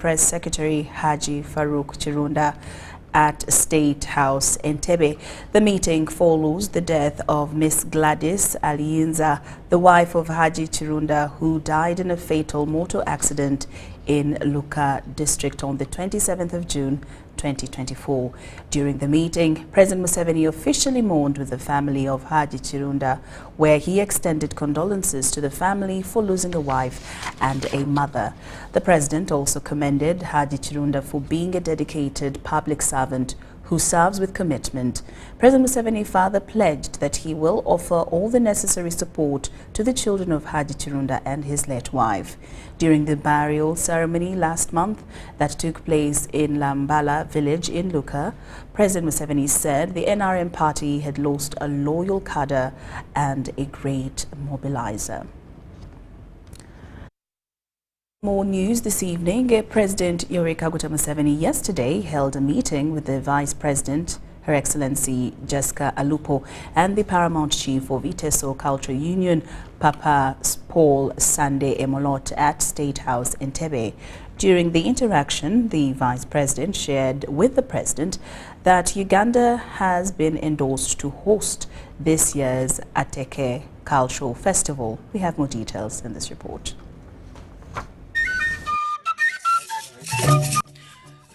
Press Secretary Haji Farouk Chirunda at State House Entebbe. The meeting follows the death of Miss Gladys Aliinza, the wife of Haji Chirunda, who died in a fatal motor accident in Luka district on the 27th of June 2024. During the meeting, President Museveni officially mourned with the family of Haji Chirunda, where he extended condolences to the family for losing a wife and a mother. The president also commended Haji Chirunda for being a dedicated public servant who serves with commitment. President Museveni further pledged that he will offer all the necessary support to the children of Haji Chirunda and his late wife. During the burial ceremony last month that took place in Lambala village in Luka, President Museveni said the NRM party had lost a loyal cadre and a great mobilizer. More news this evening. President Yoweri Kaguta Museveni yesterday held a meeting with the Vice President, Her Excellency Jessica Alupo, and the Paramount Chief of Iteso Cultural Union, Papa Paul Sande Emolot, at State House Entebbe. During the interaction, the Vice President shared with the President that Uganda has been endorsed to host this year's Ateke Cultural Festival. We have more details in this report.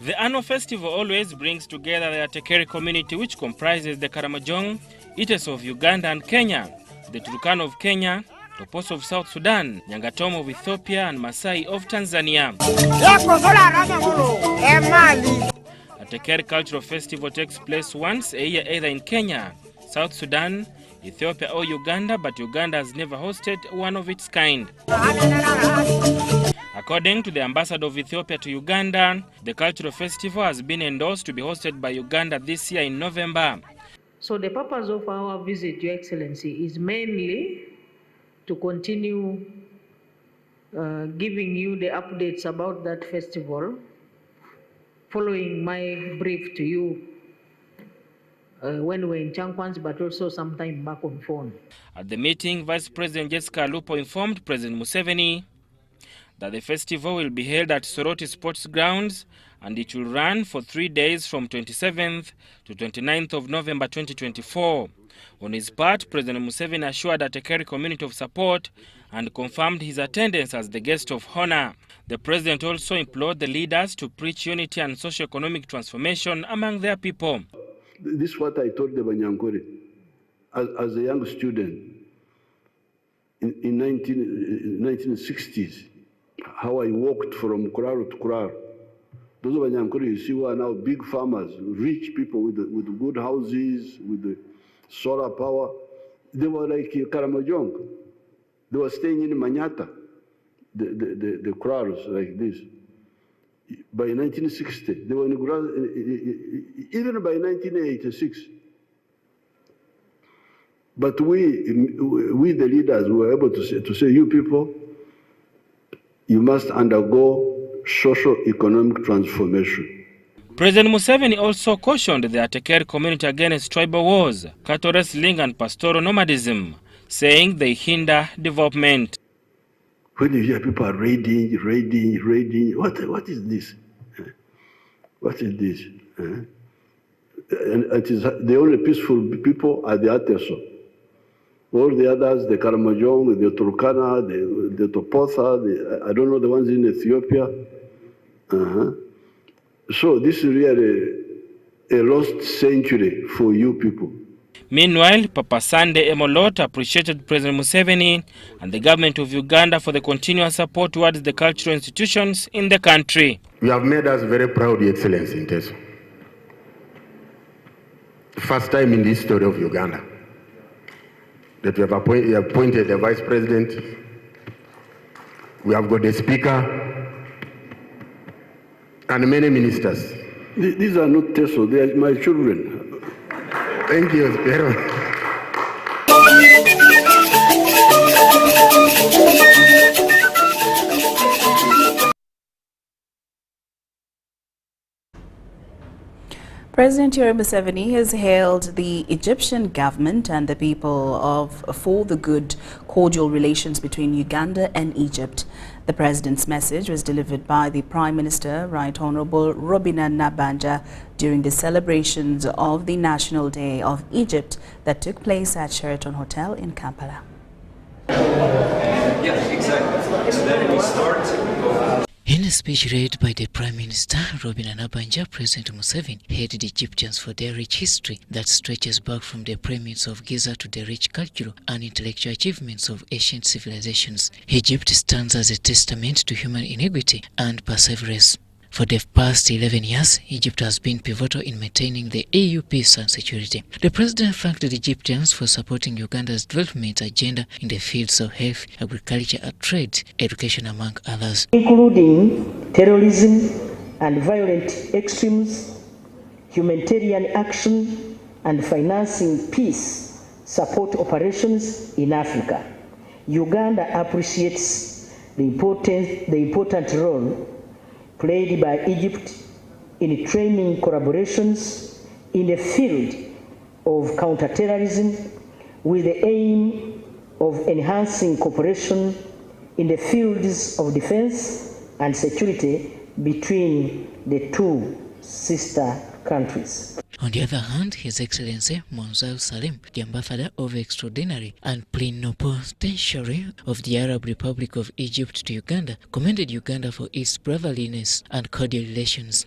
The annual festival always brings together the Atekeri community, which comprises the Karamojong, Iteso of Uganda and Kenya, the Turkana of Kenya, Toposo of South Sudan, Nyangatom of Ethiopia and Masai of Tanzania. Atekeri Cultural Festival takes place once a year either in Kenya, South Sudan, Ethiopia or Uganda, but Uganda has never hosted one of its kind. According to the ambassador of Ethiopia to Uganda, the cultural festival has been endorsed to be hosted by Uganda this year in November. So the purpose of our visit, Your Excellency, is mainly to continue giving you the updates about that festival, following my brief to you when we were in Chankwans, but also sometime back on phone. At the meeting, Vice President Jessica Alupo informed President Museveni that the festival will be held at Soroti Sports Grounds and it will run for 3 days from 27th to 29th of November 2024. On his part, President Museveni assured the Atekeri community of support and confirmed his attendance as the guest of honor. The president also implored the leaders to preach unity and socio-economic transformation among their people. This is what I told the Banyankore as a young student in 1960s. How I walked from Kuraro to Kuraro. Those of Banyankore you see who are now big farmers, rich people with good houses, with the solar power. They were like Karamojong. They were staying in Manyata, the Kuraros like this. By 1960, they were in even by 1986. But we the leaders, were able to say, you people, you must undergo socio-economic transformation. President Museveni also cautioned the Atekeri community against tribal wars, cattle wrestling and pastoral nomadism, saying they hinder development. When you hear people are raiding, what is this? What is this? And it is the only peaceful people are the Ateso. All the others, the Karamojong, the Turkana, the Toposa, I don't know the ones in Ethiopia. So this is really a lost century for you people. Meanwhile, Papa Sande Emolot appreciated President Museveni and the government of Uganda for the continuous support towards the cultural institutions in the country. You have made us very proud, Your Excellency, in Teso. First time in the history of Uganda that we have appointed a vice president. We have got a speaker and many ministers. These are not Teso, they are my children. Thank you very much. President Lauryn Masika Kazimoto has hailed the Egyptian government and the people for the good, cordial relations between Uganda and Egypt. The president's message was delivered by the Prime Minister, Right Honorable Robina Nabanja, during the celebrations of the National Day of Egypt that took place at Sheraton Hotel in Kampala. Yeah, exactly. So then we start. In a speech read by the Prime Minister, Robina Nabanja, President Museveni hailed the Egyptians for their rich history that stretches back from the pyramids of Giza to the rich cultural and intellectual achievements of ancient civilizations. Egypt stands as a testament to human integrity and perseverance. For the past 11 years, Egypt has been pivotal in maintaining the EU peace and security. The president thanked the Egyptians for supporting Uganda's development agenda in the fields of health, agriculture and trade, education among others. Including terrorism and violent extremes, humanitarian action and financing peace support operations in Africa. Uganda appreciates the important role played by Egypt in training collaborations in the field of counterterrorism with the aim of enhancing cooperation in the fields of defense and security between the two sister countries. On the other hand, His Excellency Monzal Salim, the Ambassador of Extraordinary and Plenipotentiary of the Arab Republic of Egypt to Uganda, commended Uganda for its brotherliness and cordial relations.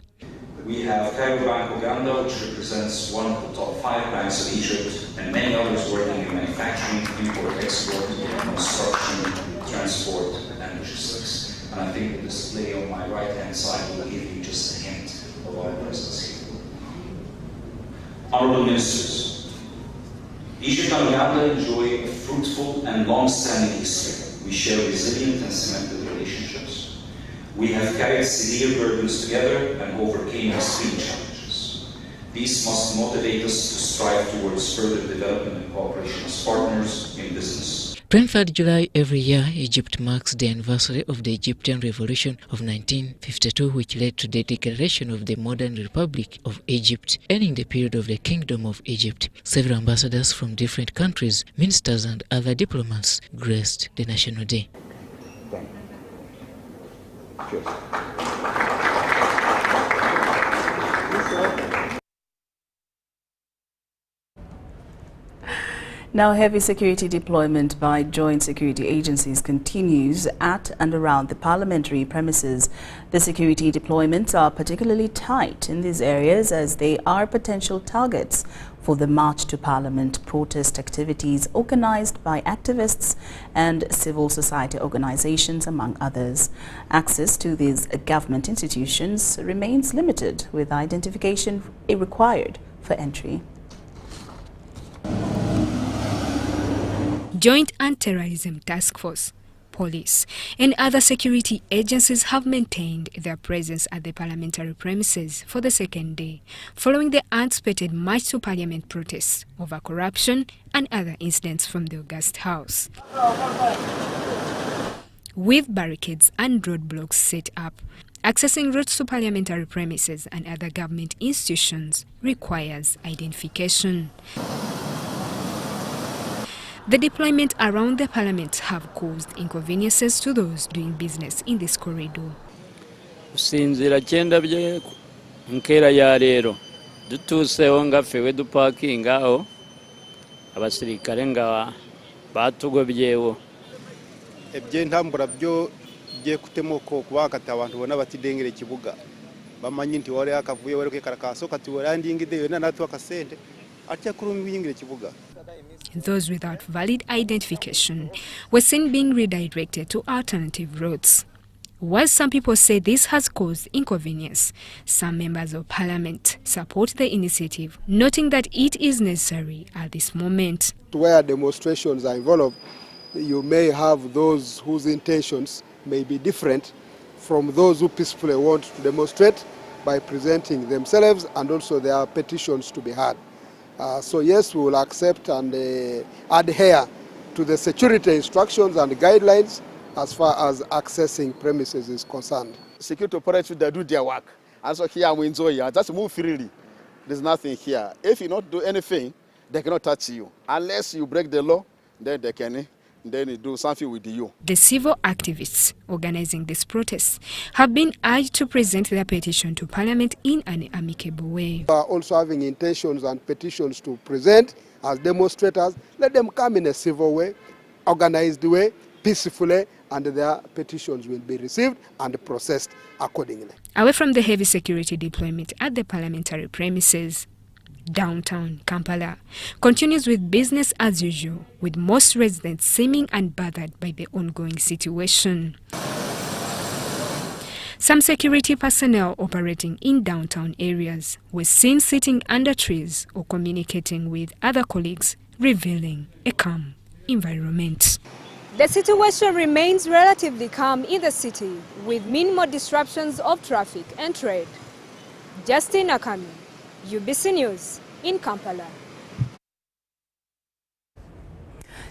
We have Cairo Bank Uganda, which represents one of the top 5 banks of Egypt, and many others working in manufacturing, import, export, construction, transport, and logistics. And I think the display on my right-hand side will give you just a hint of our presence here. Honorable Ministers, Egypt and Uganda enjoy a fruitful and long-standing history. We share resilient and cemented relationships. We have carried severe burdens together and overcame extreme challenges. These must motivate us to strive towards further development and cooperation as partners in business. 23rd July every year, Egypt marks the anniversary of the Egyptian Revolution of 1952, which led to the declaration of the modern Republic of Egypt, ending the period of the Kingdom of Egypt. Several ambassadors from different countries, ministers and other diplomats graced the National Day. Now, heavy security deployment by joint security agencies continues at and around the parliamentary premises. The security deployments are particularly tight in these areas as they are potential targets for the March to Parliament protest activities organized by activists and civil society organizations, among others. Access to these government institutions remains limited, with identification required for entry. Joint Anti-Terrorism Task Force, police, and other security agencies have maintained their presence at the parliamentary premises for the second day, following the anticipated March to Parliament protests over corruption and other incidents from the August House. With barricades and roadblocks set up, accessing routes to parliamentary premises and other government institutions requires identification. The deployment around the parliament have caused inconveniences to those doing business in this corridor. Sinzira cyenda bye nkera ya rero dutuseho ngaffe we duparkinga aho abasirikare nga batugobyewo ebye ntambura byo bye kutemoko kubakata abantu bona batidengere kibuga bamanyi nti wale akavuye wale kekarakaso kati warandingide yona natwa kasente atya kurumi yingire kibuga. Those without valid identification were seen being redirected to alternative routes. While some people say this has caused inconvenience, some members of parliament support the initiative, noting that it is necessary at this moment. Where demonstrations are involved, you may have those whose intentions may be different from those who peacefully want to demonstrate by presenting themselves and also their petitions to be heard. So yes, we will accept and adhere to the security instructions and guidelines as far as accessing premises is concerned. Security operators, they do their work. And so here we enjoy it. Just move freely. there's nothing here. If you not do anything, they cannot touch you. Unless you break the law, then they can do something with you. The civil activists organizing this protest have been urged to present their petition to Parliament in an amicable way. Also having intentions and petitions to present as demonstrators, let them come in a civil way, organized way, peacefully, and their petitions will be received and processed accordingly. Away from the heavy security deployment at the parliamentary premises, downtown Kampala continues with business as usual, with most residents seeming unbothered by the ongoing situation. Some security personnel operating in downtown areas were seen sitting under trees or communicating with other colleagues, revealing a calm environment. The situation remains relatively calm in the city, with minimal disruptions of traffic and trade. Justin Akami, UBC News in Kampala.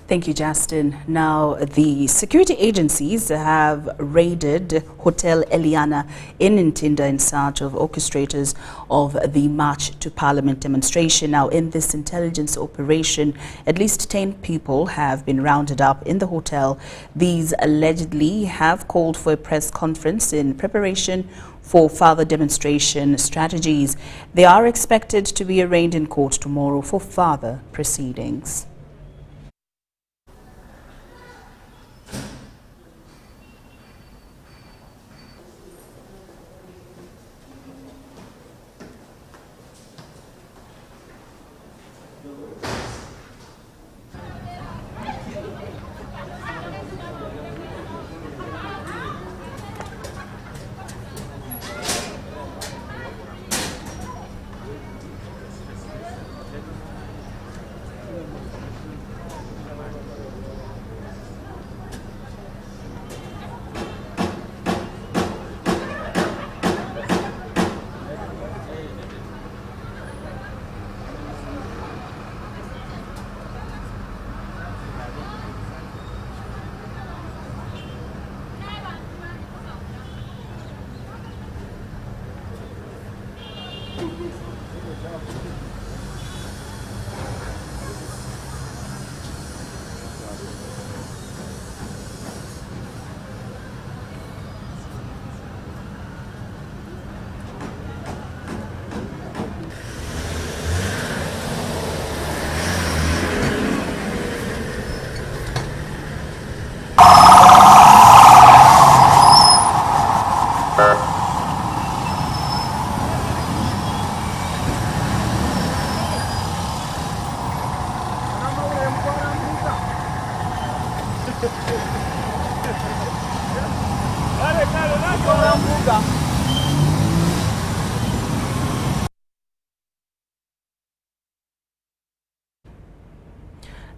Thank you, Justin. Now, the security agencies have raided Hotel Eliana in Ntinda in search of orchestrators of the March to Parliament demonstration. Now, in this intelligence operation, at least 10 people have been rounded up in the hotel. These allegedly have called for a press conference in preparation for further demonstration strategies. They are expected to be arraigned in court tomorrow for further proceedings.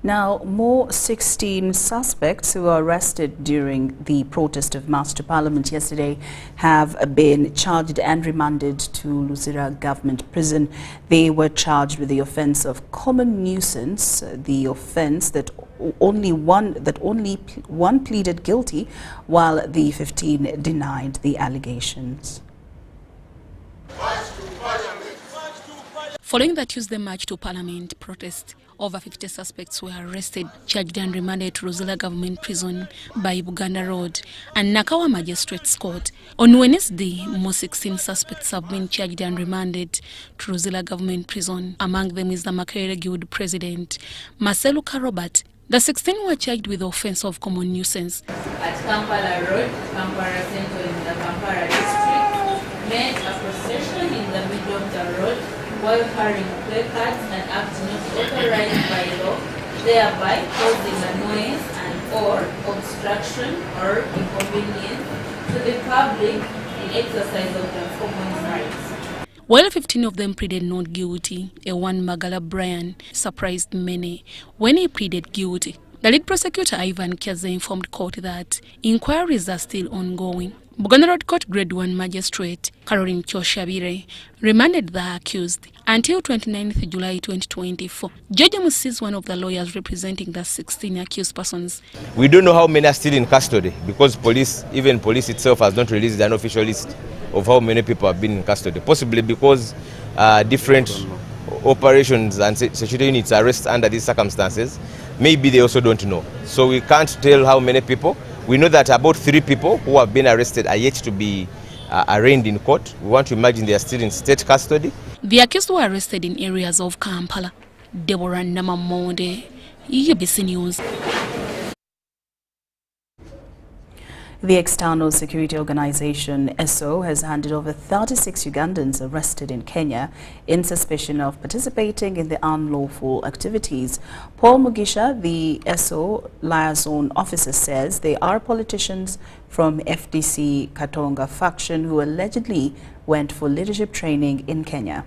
Now, more 16 suspects who were arrested during the protest of March to Parliament yesterday have been charged and remanded to Luzira government prison. They were charged with the offence of common nuisance, the offence that only one pleaded guilty, while the 15 denied the allegations. Following the Tuesday March to Parliament protest, over 50 suspects were arrested, charged and remanded to Rosella Government Prison by Buganda Road and Nakawa Magistrates Court. On Wednesday, more 16 suspects have been charged and remanded to Rosella Government Prison. Among them is the Makerere Guild President, Marceluka Robert. The 16 were charged with the offence of common nuisance. At Kampala Road, Kampala Central in the Kampala district, made a procession in the middle of the road while carrying placards and acting not authorized by law, thereby causing annoyance and/or obstruction or inconvenience to the public in exercise of their common rights. While 15 of them pleaded not guilty, Ewan Magala Brian surprised many when he pleaded guilty. The lead prosecutor Ivan Kyaze informed court that inquiries are still ongoing. Buganda Road Court Grade 1 Magistrate Caroline Kyoshabire remanded the accused until 29th July 2024. Judge Musi is one of the lawyers representing the 16 accused persons. We don't know how many are still in custody because even police itself has not released an official list of how many people have been in custody. Possibly because different operations and security units arrest under these circumstances, maybe they also don't know. So we can't tell how many people. We know that about 3 people who have been arrested are yet to be arraigned in court. We want to imagine they are still in state custody. The accused were arrested in areas of Kampala. Deborah Namamonde, UBC News. The External Security Organization, ESO, has handed over 36 Ugandans arrested in Kenya in suspicion of participating in the unlawful activities. Paul Mugisha, the ESO liaison officer, says they are politicians from FDC Katonga faction who allegedly went for leadership training in Kenya.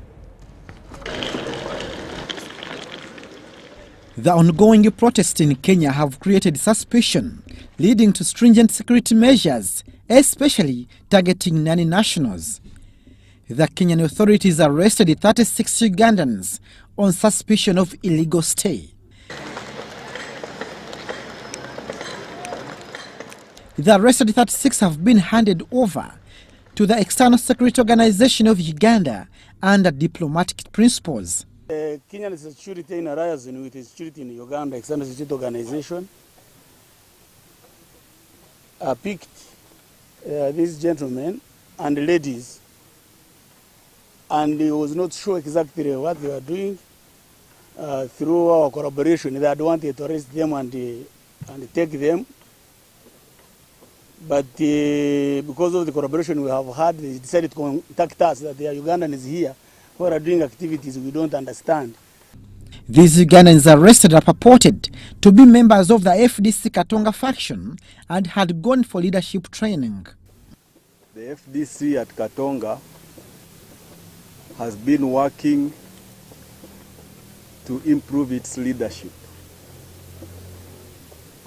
The ongoing protests in Kenya have created suspicion, leading to stringent security measures, especially targeting non-nationals. The Kenyan authorities arrested 36 Ugandans on suspicion of illegal stay. The arrested 36 have been handed over to the External Security Organization of Uganda under diplomatic principles. Kenyan security in alliance with security in Uganda, External Security Organization, picked these gentlemen and ladies, and he was not sure exactly what they were doing. Through our collaboration, they had wanted to arrest them and take them, but because of the collaboration we have had, they decided to contact us that the Ugandans here who are doing activities we don't understand. These Ugandans arrested are purported to be members of the FDC Katonga faction and had gone for leadership training. The FDC at Katonga has been working to improve its leadership,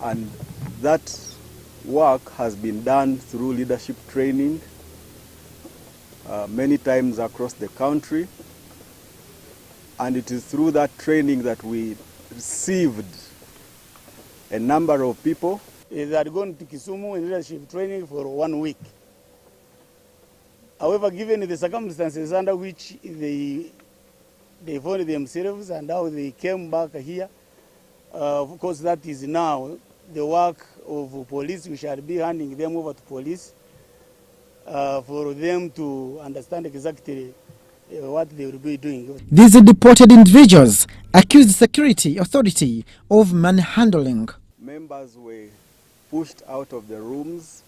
and that work has been done through leadership training many times across the country, and it is through that training that we received a number of people. They had gone to Kisumu in leadership training for 1 week. However, given the circumstances under which they found themselves and how they came back here, of course that is now the work of police. We shall be handing them over to police for them to understand exactly what they will be doing. These deported individuals accused the security authority of manhandling. Members were pushed out of the rooms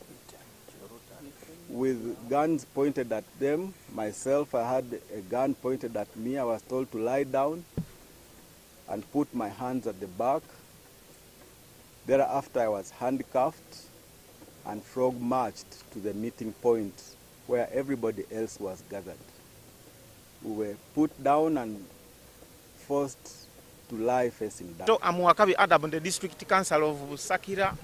with guns pointed at them. Myself, I had a gun pointed at me. I was told to lie down and put my hands at the back. Thereafter, I was handcuffed and frog marched to the meeting point where everybody else was gathered. We were put down and forced to lie facing down. I'm Wakabi Adab, the district council of Sakira,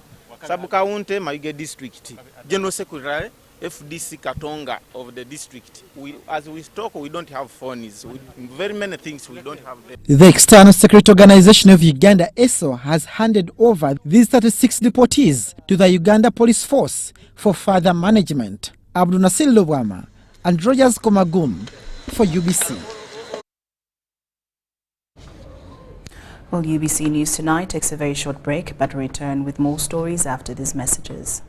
Sabukaunte, Maige district, General Secretary, FDC Katonga of the district. As we talk, we don't have phones. Very many things we don't have there. The External Security Organization of Uganda, ESO, has handed over these 36 deportees to the Uganda Police Force for further management. Abdul Nasir Lobwama and Rogers Komagum for UBC. Well, UBC News Tonight takes a very short break, but return with more stories after these messages.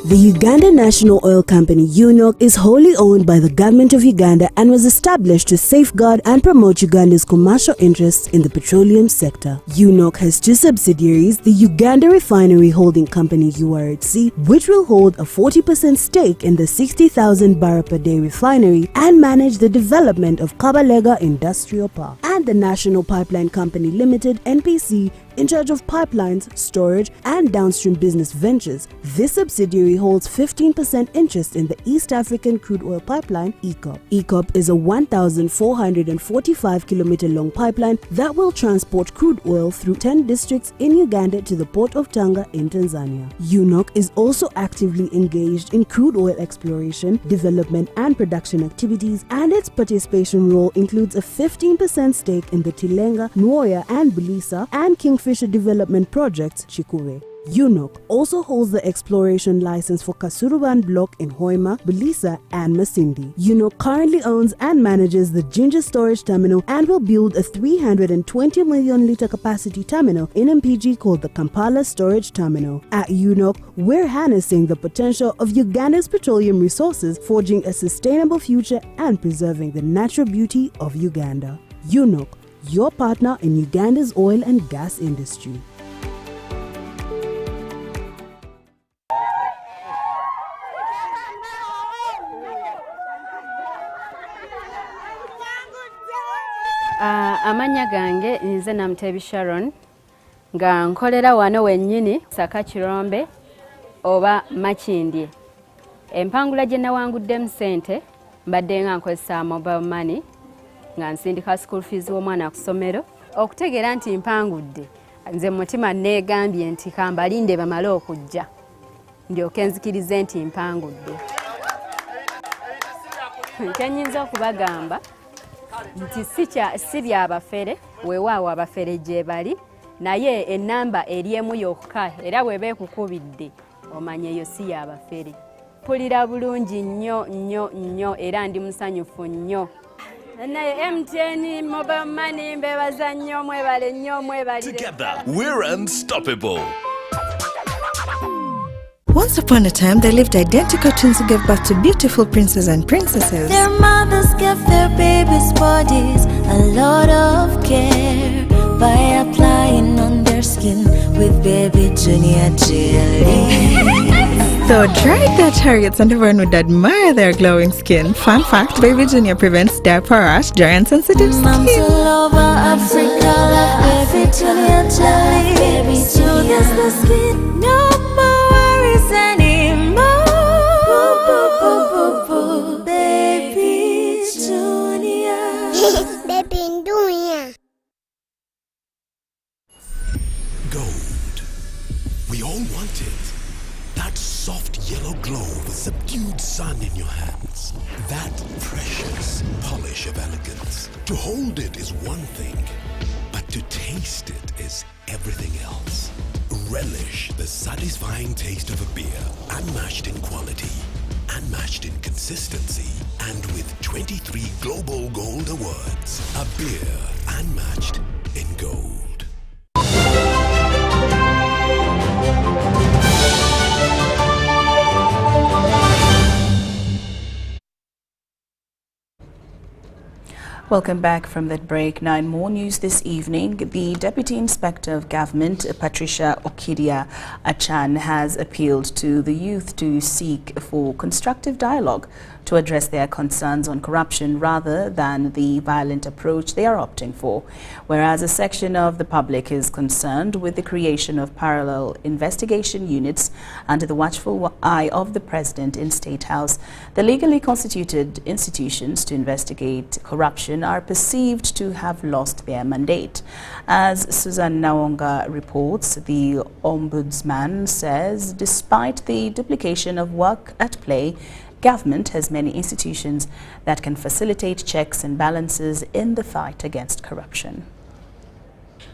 The Uganda National Oil Company, UNOC, is wholly owned by the Government of Uganda and was established to safeguard and promote Uganda's commercial interests in the petroleum sector. UNOC has 2 subsidiaries, the Uganda Refinery Holding Company URHC, which will hold a 40% stake in the 60,000 barrel per day refinery and manage the development of Kabalega Industrial Park, and the National Pipeline Company Limited, NPC, in charge of pipelines, storage, and downstream business ventures. This subsidiary holds 15% interest in the East African Crude Oil Pipeline, EACOP. EACOP is a 1,445-kilometer long pipeline that will transport crude oil through 10 districts in Uganda to the port of Tanga in Tanzania. UNOC is also actively engaged in crude oil exploration, development, and production activities, and its participation role includes a 15% stake stake in the Tilenga, Nwoya and Bulisa and Kingfisher development projects Chikure. UNOC also holds the exploration license for Kasuruban block in Hoima, Bulisa and Masindi. UNOC currently owns and manages the Ginger Storage Terminal and will build a 320 million litre capacity terminal in MPG called the Kampala Storage Terminal. At UNOC, we're harnessing the potential of Uganda's petroleum resources, forging a sustainable future and preserving the natural beauty of Uganda. UNOC, your partner in Uganda's oil and gas industry. Amanya gange nze Namtebi Sharon nga nkolera wano wennyini Saka Kirombe oba Makindye. Empangula gye nawanguddemu ssente mbadde nga nkozesa mobile money nga nsindika school fees w'omwana ku ssomero. Okutegeera nti mpangudde nze mutima neegambye nti kambalinde bamale okujja ndyoke nzikirize nti mpangudde. Kyenyinza okubagamba nti si byabafere weewaawo abafere gye bali naye ennamba eri emu yokka era bw'eba ekukubidde omanya eyo si yabafere. Mpulira bulungi nnyo era ndi musanyufu nnyo. Naye MTN mobile money mbebaza nnyo mwebale nnyo mwebalire. Together we're unstoppable. Once upon a time, there lived identical twins who gave birth to beautiful princes and princesses. Their mothers gave their babies' bodies a lot of care by applying on their skin with Baby Junior jelly. Though dried their chariots and everyone would admire their glowing skin. Fun fact, Baby Junior prevents diaper rash, dry and sensitive skin. Moms all over Africa love Baby Junior jelly. Baby Junior's the skin. No more worries anymore. Baby Junior. Baby Junior. Gold. We all want it. That soft yellow glow with subdued sun in your hands. That precious polish of elegance. To hold it is one thing, but to taste it is everything else. Relish the satisfying taste of a beer, unmatched in quality, unmatched in consistency, and with 23 Global Gold Awards. A beer unmatched in gold. Welcome back from that break. 9 more news this evening. The Deputy Inspector of Government, Patricia Okidia Achan, has appealed to the youth to seek for constructive dialogue to address their concerns on corruption rather than the violent approach they are opting for. Whereas a section of the public is concerned with the creation of parallel investigation units under the watchful eye of the President in State House, the legally constituted institutions to investigate corruption are perceived to have lost their mandate. As Susan Nawonga reports, the Ombudsman says despite the duplication of work at play, government has many institutions that can facilitate checks and balances in the fight against corruption.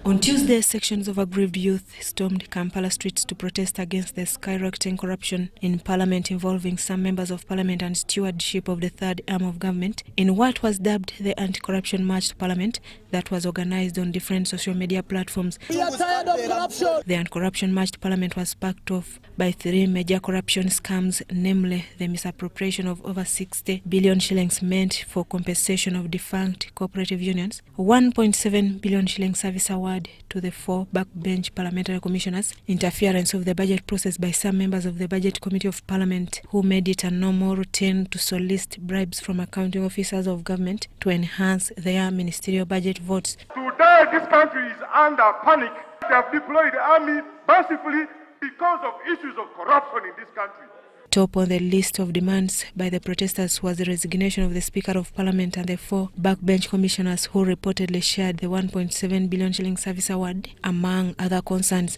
On Tuesday, sections of aggrieved youth stormed Kampala streets to protest against the skyrocketing corruption in Parliament involving some members of Parliament and stewardship of the third arm of government in what was dubbed the Anti-Corruption March to Parliament that was organized on different social media platforms. We are tired of corruption. The Anti-Corruption March to Parliament was sparked off by 3 major corruption scams, namely the misappropriation of over 60 billion shillings meant for compensation of defunct cooperative unions, 1.7 billion shilling service award to the 4 backbench parliamentary commissioners, interference of the budget process by some members of the Budget Committee of Parliament who made it a normal routine to solicit bribes from accounting officers of government to enhance their ministerial budget votes. Today this country is under panic. They have deployed the army massively because of issues of corruption in this country. Top on the list of demands by the protesters was the resignation of the Speaker of Parliament and the 4 backbench commissioners who reportedly shared the 1.7 billion shilling service award, among other concerns.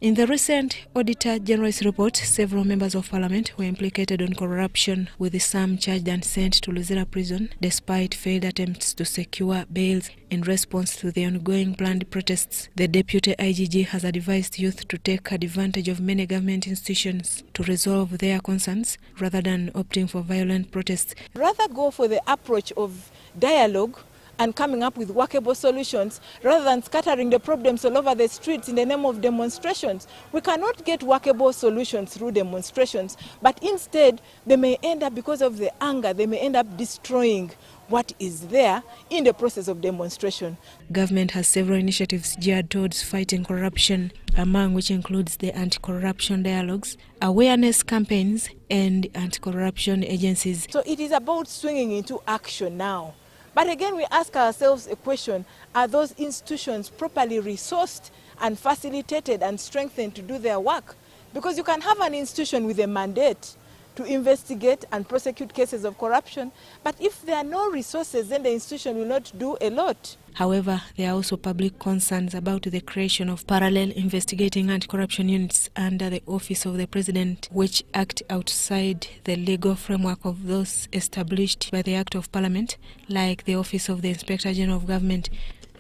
In the recent Auditor General's report, several members of Parliament were implicated on corruption, with some charged and sent to Luzira prison despite failed attempts to secure bails. In response to the ongoing planned protests, the Deputy IGG has advised youth to take advantage of many government institutions to resolve their concerns rather than opting for violent protests. Rather go for the approach of dialogue and coming up with workable solutions rather than scattering the problems all over the streets in the name of demonstrations. We cannot get workable solutions through demonstrations, but instead they may end up, because of the anger, they may end up destroying what is there in the process of demonstration. Government has several initiatives geared towards fighting corruption, among which includes the anti-corruption dialogues, awareness campaigns, and anti-corruption agencies. So it is about swinging into action now. But again, we ask ourselves a question: are those institutions properly resourced and facilitated and strengthened to do their work? Because you can have an institution with a mandate to investigate and prosecute cases of corruption, but if there are no resources, then the institution will not do a lot. However, there are also public concerns about the creation of parallel investigating anti-corruption units under the Office of the President, which act outside the legal framework of those established by the Act of Parliament, like the Office of the Inspector General of Government.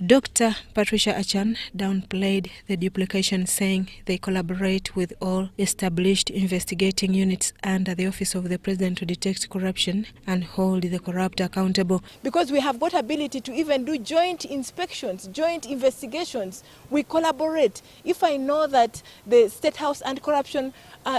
Dr. Patricia Achan downplayed the duplication, saying they collaborate with all established investigating units under the Office of the President to detect corruption and hold the corrupt accountable. Because we have got ability to even do joint inspections, joint investigations. We collaborate. If I know that the State House Anti-Corruption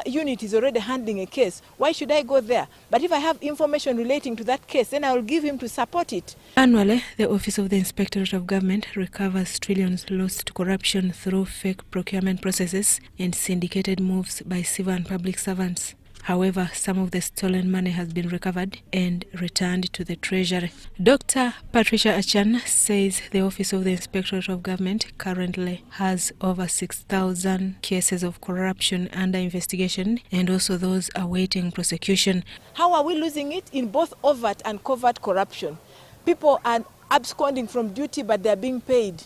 unit is already handling a case, why should I go there? But if I have information relating to that case, then I will give him to support it. Annually, the Office of the Inspectorate of Government recovers trillions lost to corruption through fake procurement processes and syndicated moves by civil and public servants. However, some of the stolen money has been recovered and returned to the Treasury. Dr. Patricia Achan says the Office of the Inspectorate of Government currently has over 6,000 cases of corruption under investigation and also those awaiting prosecution. How are we losing it? In both overt and covert corruption. People are absconding from duty, but they're being paid,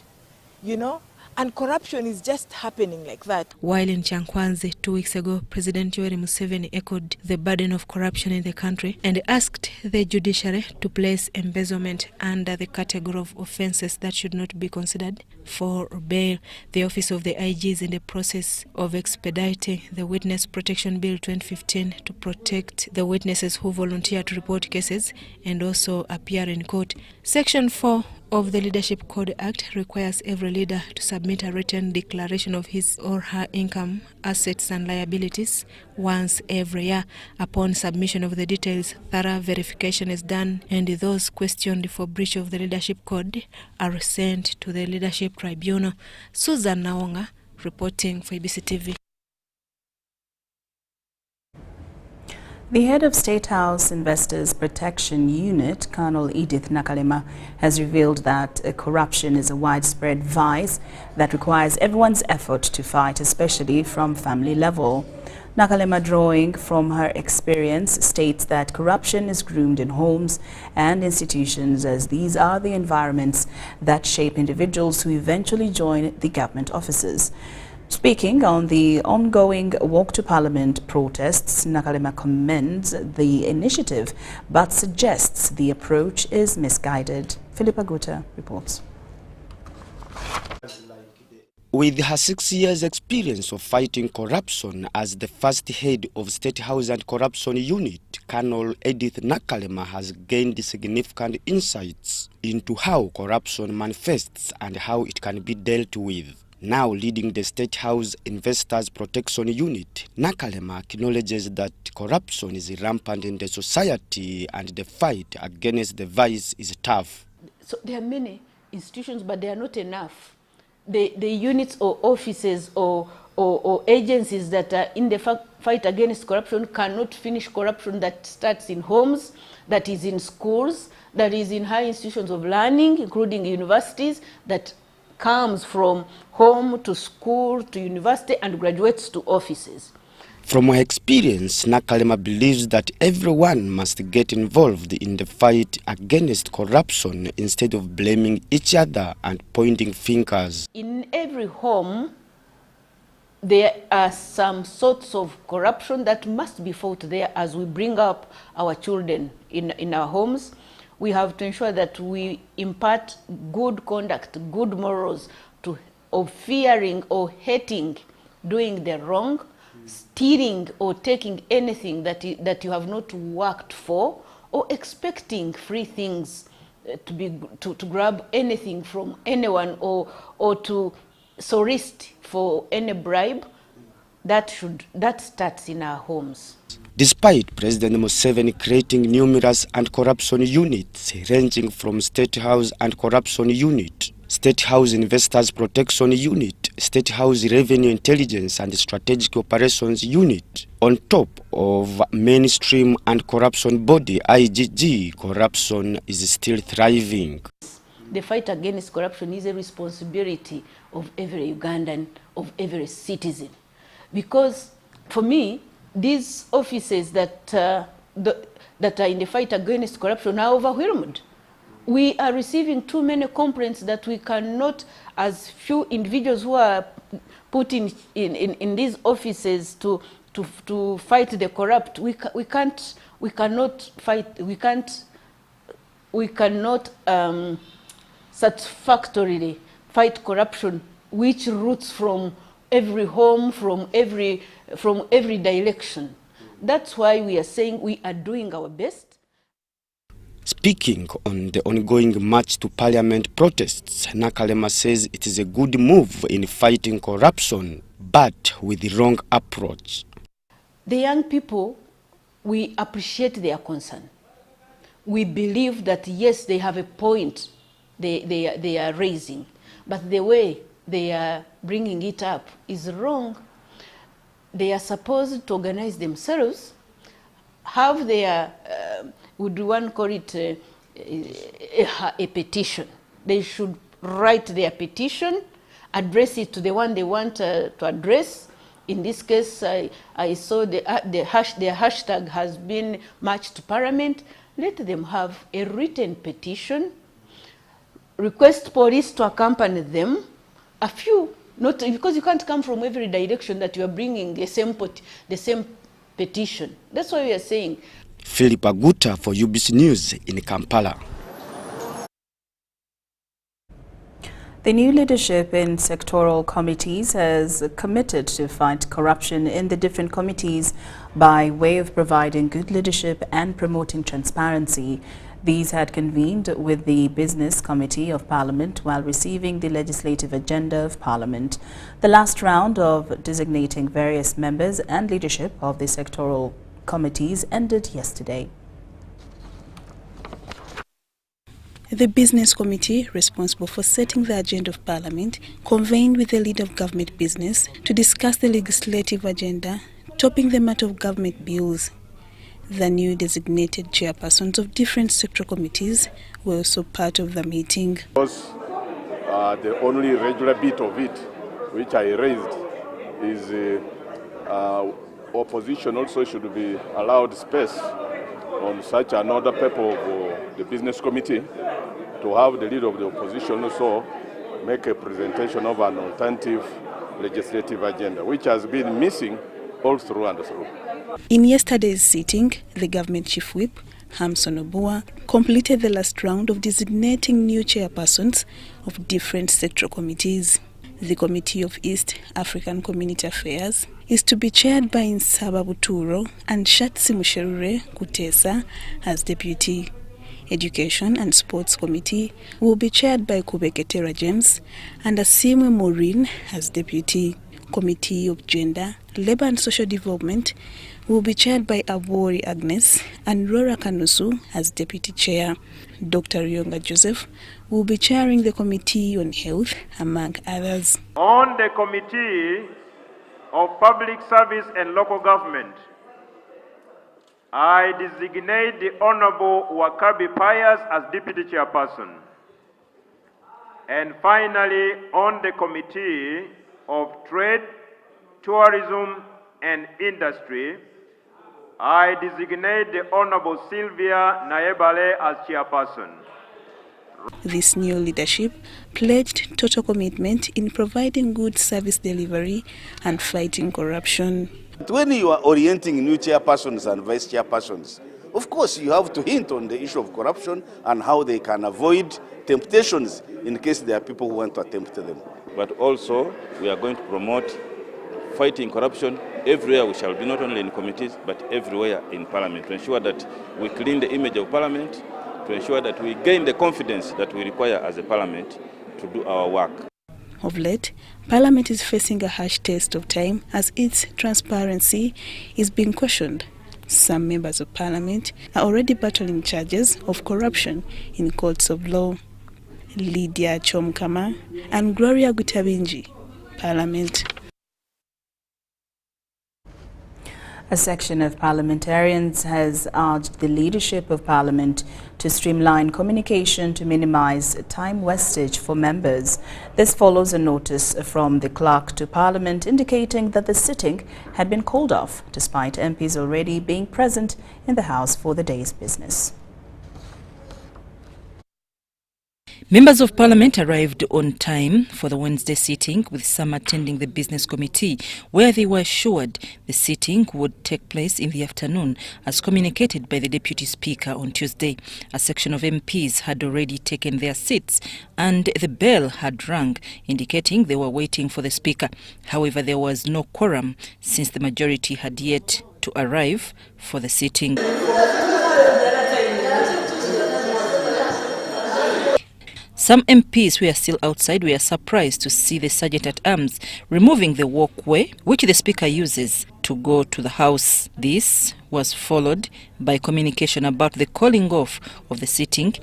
you know? And corruption is just happening like that. While in Chankwanzi 2 weeks ago, President Yoweri Museveni echoed the burden of corruption in the country and asked the judiciary to place embezzlement under the category of offences that should not be considered for bail. The Office of the IG is in the process of expediting the Witness Protection Bill 2015 to protect the witnesses who volunteer to report cases and also appear in court. Section 4 of the Leadership Code Act requires every leader to submit a written declaration of his or her income, assets and liabilities once every year. Upon submission of the details, thorough verification is done, and those questioned for breach of the Leadership Code are sent to the Leadership Tribunal. Susan Naonga reporting for ABC TV. The head of State House Investors Protection Unit, Colonel Edith Nakalema, has revealed that corruption is a widespread vice that requires everyone's effort to fight, especially from family level. Nakalema, drawing from her experience, states that corruption is groomed in homes and institutions, as these are the environments that shape individuals who eventually join the government offices. Speaking on the ongoing Walk to Parliament protests, Nakalema commends the initiative but suggests the approach is misguided. Philippa Guta reports. With her 6 years experience of fighting corruption as the first head of State House Anti-Corruption Unit, Colonel Edith Nakalema has gained significant insights into how corruption manifests and how it can be dealt with. Now leading the State House Investors Protection Unit, Nakalema acknowledges that corruption is rampant in the society and the fight against the vice is tough. So there are many institutions, but they are not enough. The units or offices or agencies that are in the fight against corruption cannot finish corruption that starts in homes, that is in schools, that is in high institutions of learning, including universities, that comes from home to school to university and graduates to offices. From her experience, Nakalema believes that everyone must get involved in the fight against corruption instead of blaming each other and pointing fingers. In every home, there are some sorts of corruption that must be fought there as we bring up our children in our homes. We have to ensure that we impart good conduct, good morals of fearing or hating doing the wrong, stealing or taking anything that you have not worked for, or expecting free things to grab anything from anyone or to solicit for any bribe. That starts in our homes. Despite President Museveni creating numerous anti-corruption units ranging from State House Anti-Corruption Unit, State House Investors Protection Unit, State House Revenue Intelligence and Strategic Operations Unit, on top of mainstream anti-corruption body IGG, corruption is still thriving. The fight against corruption is a responsibility of every Ugandan, of every citizen. Because for me, these offices that are in the fight against corruption are overwhelmed. We are receiving too many complaints that we cannot, as few individuals who are put in these offices to fight the corrupt, we cannot satisfactorily fight corruption, which roots from every home, from every direction. That's why we are saying we are doing our best. Speaking on the ongoing March to Parliament protests, Nakalema says it is a good move in fighting corruption, but with the wrong approach. The young people, we appreciate their concern. We believe that yes, they have a point they are raising, but the way they are bringing it up is wrong. They are supposed to organize themselves, have their, would one call it a petition. They should write their petition, address it to the one they want to address. In this case, I saw their hashtag has been March to Parliament. Let them have a written petition, request police to accompany them, a few, not because you can't come from every direction that you are bringing the same petition. That's why we are saying. Philip Aguta for UBC News in Kampala. The new leadership in sectoral committees has committed to fight corruption in the different committees by way of providing good leadership and promoting transparency. These had convened with the Business Committee of Parliament while receiving the legislative agenda of Parliament. The last round of designating various members and leadership of the sectoral committees ended yesterday. The Business Committee, responsible for setting the agenda of Parliament, convened with the leader of government business to discuss the legislative agenda, topping the matter of government bills. The new designated chairpersons of different sectoral committees were also part of the meeting. The only regular bit of it which I raised is opposition also should be allowed space on such another paper of the Business Committee to have the leader of the opposition also make a presentation of an alternative legislative agenda, which has been missing all through and through. In yesterday's sitting, the government chief whip, Hamson Obua, completed the last round of designating new chairpersons of different sectoral committees. The Committee of East African Community Affairs is to be chaired by Nsaba Buturo and Shatsi Musherure Kutesa as deputy. Education and Sports Committee will be chaired by Kubeketera James and Asimwe Maureen as deputy. Committee of Gender, Labour and Social Development will be chaired by Abori Agnes and Rora Kanusu as deputy chair. Dr. Ryonga Joseph will be chairing the Committee on Health, among others. On the Committee of Public Service and Local Government, I designate the Honorable Wakabi Pius as Deputy Chairperson. And finally, on the Committee of Trade, Tourism and Industry, I designate the Honorable Sylvia Naebale as chairperson. This new leadership pledged total commitment in providing good service delivery and fighting corruption. When you are orienting new chairpersons and vice chairpersons, of course you have to hint on the issue of corruption and how they can avoid temptations in case there are people who want to attempt them. But also we are going to promote fighting corruption everywhere we shall be, not only in committees but everywhere in Parliament, to ensure that we clean the image of Parliament, to ensure that we gain the confidence that we require as a Parliament to do our work. Of late, Parliament is facing a harsh test of time as its transparency is being questioned. Some members of Parliament are already battling charges of corruption in courts of law. Lydia Chomkama and Gloria Gutabinji, Parliament. A section of parliamentarians has urged the leadership of Parliament to streamline communication to minimize time wastage for members. This follows a notice from the clerk to Parliament indicating that the sitting had been called off despite MPs already being present in the House for the day's business. Members of Parliament arrived on time for the Wednesday sitting, with some attending the Business Committee, where they were assured the sitting would take place in the afternoon, as communicated by the Deputy Speaker on Tuesday. A section of MPs had already taken their seats and the bell had rung, indicating they were waiting for the Speaker. However, there was no quorum since the majority had yet to arrive for the sitting. Some MPs who are still outside were surprised to see the Sergeant-at-Arms removing the walkway which the Speaker uses to go to the House. This was followed by communication about the calling off of the sitting,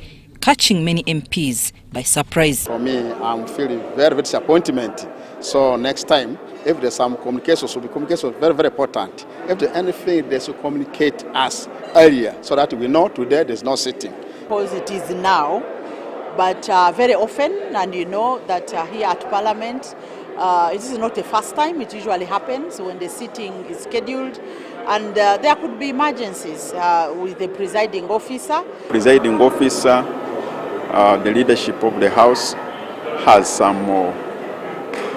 catching many MPs by surprise. For me, I'm feeling very disappointment. So next time, if there's some communications, will be communications very important. If there's anything, they should communicate us earlier so that we know today there's no sitting. Because it is now. But very often, and you know that here at Parliament, it is not the first time, it usually happens when the sitting is scheduled, and there could be emergencies with the presiding officer. Presiding officer, the leadership of the House has some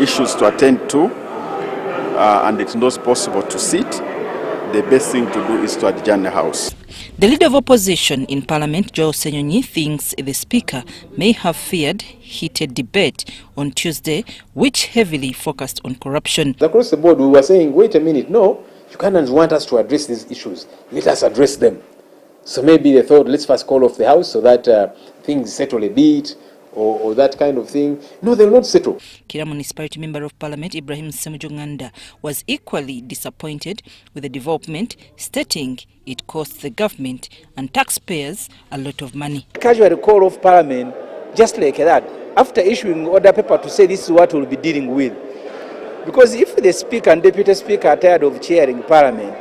issues to attend to, and it's not possible to sit. The best thing to do is to adjourn the House. The leader of opposition in Parliament, Joe Senyonyi, thinks the Speaker may have feared heated debate on Tuesday, which heavily focused on corruption. Across the board, we were saying, wait a minute, no, Ugandans want us to address these issues. Let us address them. So maybe they thought, let's first call off the House so that things settle a bit, or that kind of thing. No, they'll not settle. Kira Municipality Member of Parliament Ibrahim Semujonganda was equally disappointed with the development, stating it costs the government and taxpayers a lot of money. Casually call off Parliament just like that, after issuing order paper to say this is what we'll be dealing with. Because if the Speaker and Deputy Speaker are tired of chairing Parliament,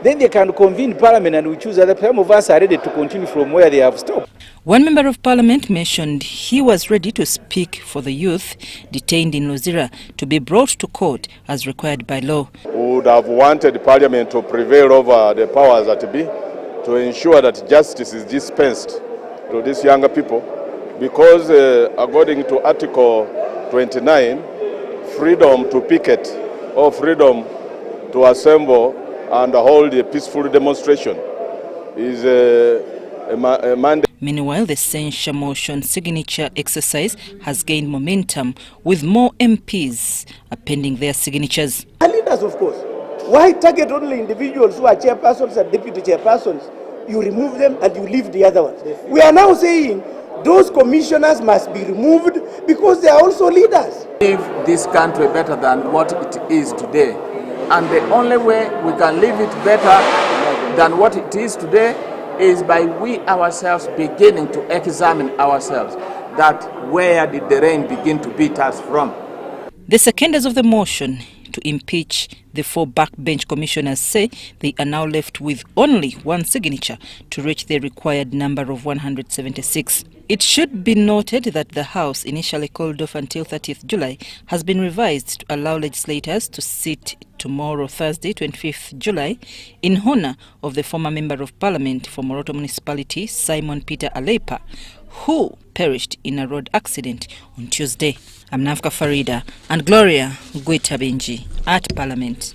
then they can convene Parliament and we choose other. Some of us are ready to continue from where they have stopped. One member of Parliament mentioned he was ready to speak for the youth detained in Luzira to be brought to court as required by law. We would have wanted Parliament to prevail over the powers that be, to ensure that justice is dispensed to these younger people, because according to Article 29, freedom to picket or freedom to assemble and hold a peaceful demonstration is a mandate. Meanwhile, the censure motion signature exercise has gained momentum, with more MPs appending their signatures. Leaders, of course. Why target only individuals who are chairpersons and deputy chairpersons? You remove them and you leave the other ones. We are now saying those commissioners must be removed because they are also leaders. Leave this country better than what it is today. And the only way we can leave it better than what it is today is by we ourselves beginning to examine ourselves, that where did the rain begin to beat us from. The seconders of the motion to impeach the 4 backbench commissioners say they are now left with only 1 signature to reach the required number of 176. It should be noted that the House, initially called off until 30th July, has been revised to allow legislators to sit tomorrow, Thursday, 25th July, in honor of the former Member of Parliament for Moroto Municipality, Simon Peter Alepa, who perished in a road accident on Tuesday. I'm Nafka Farida and Gloria Gwitabinji at Parliament.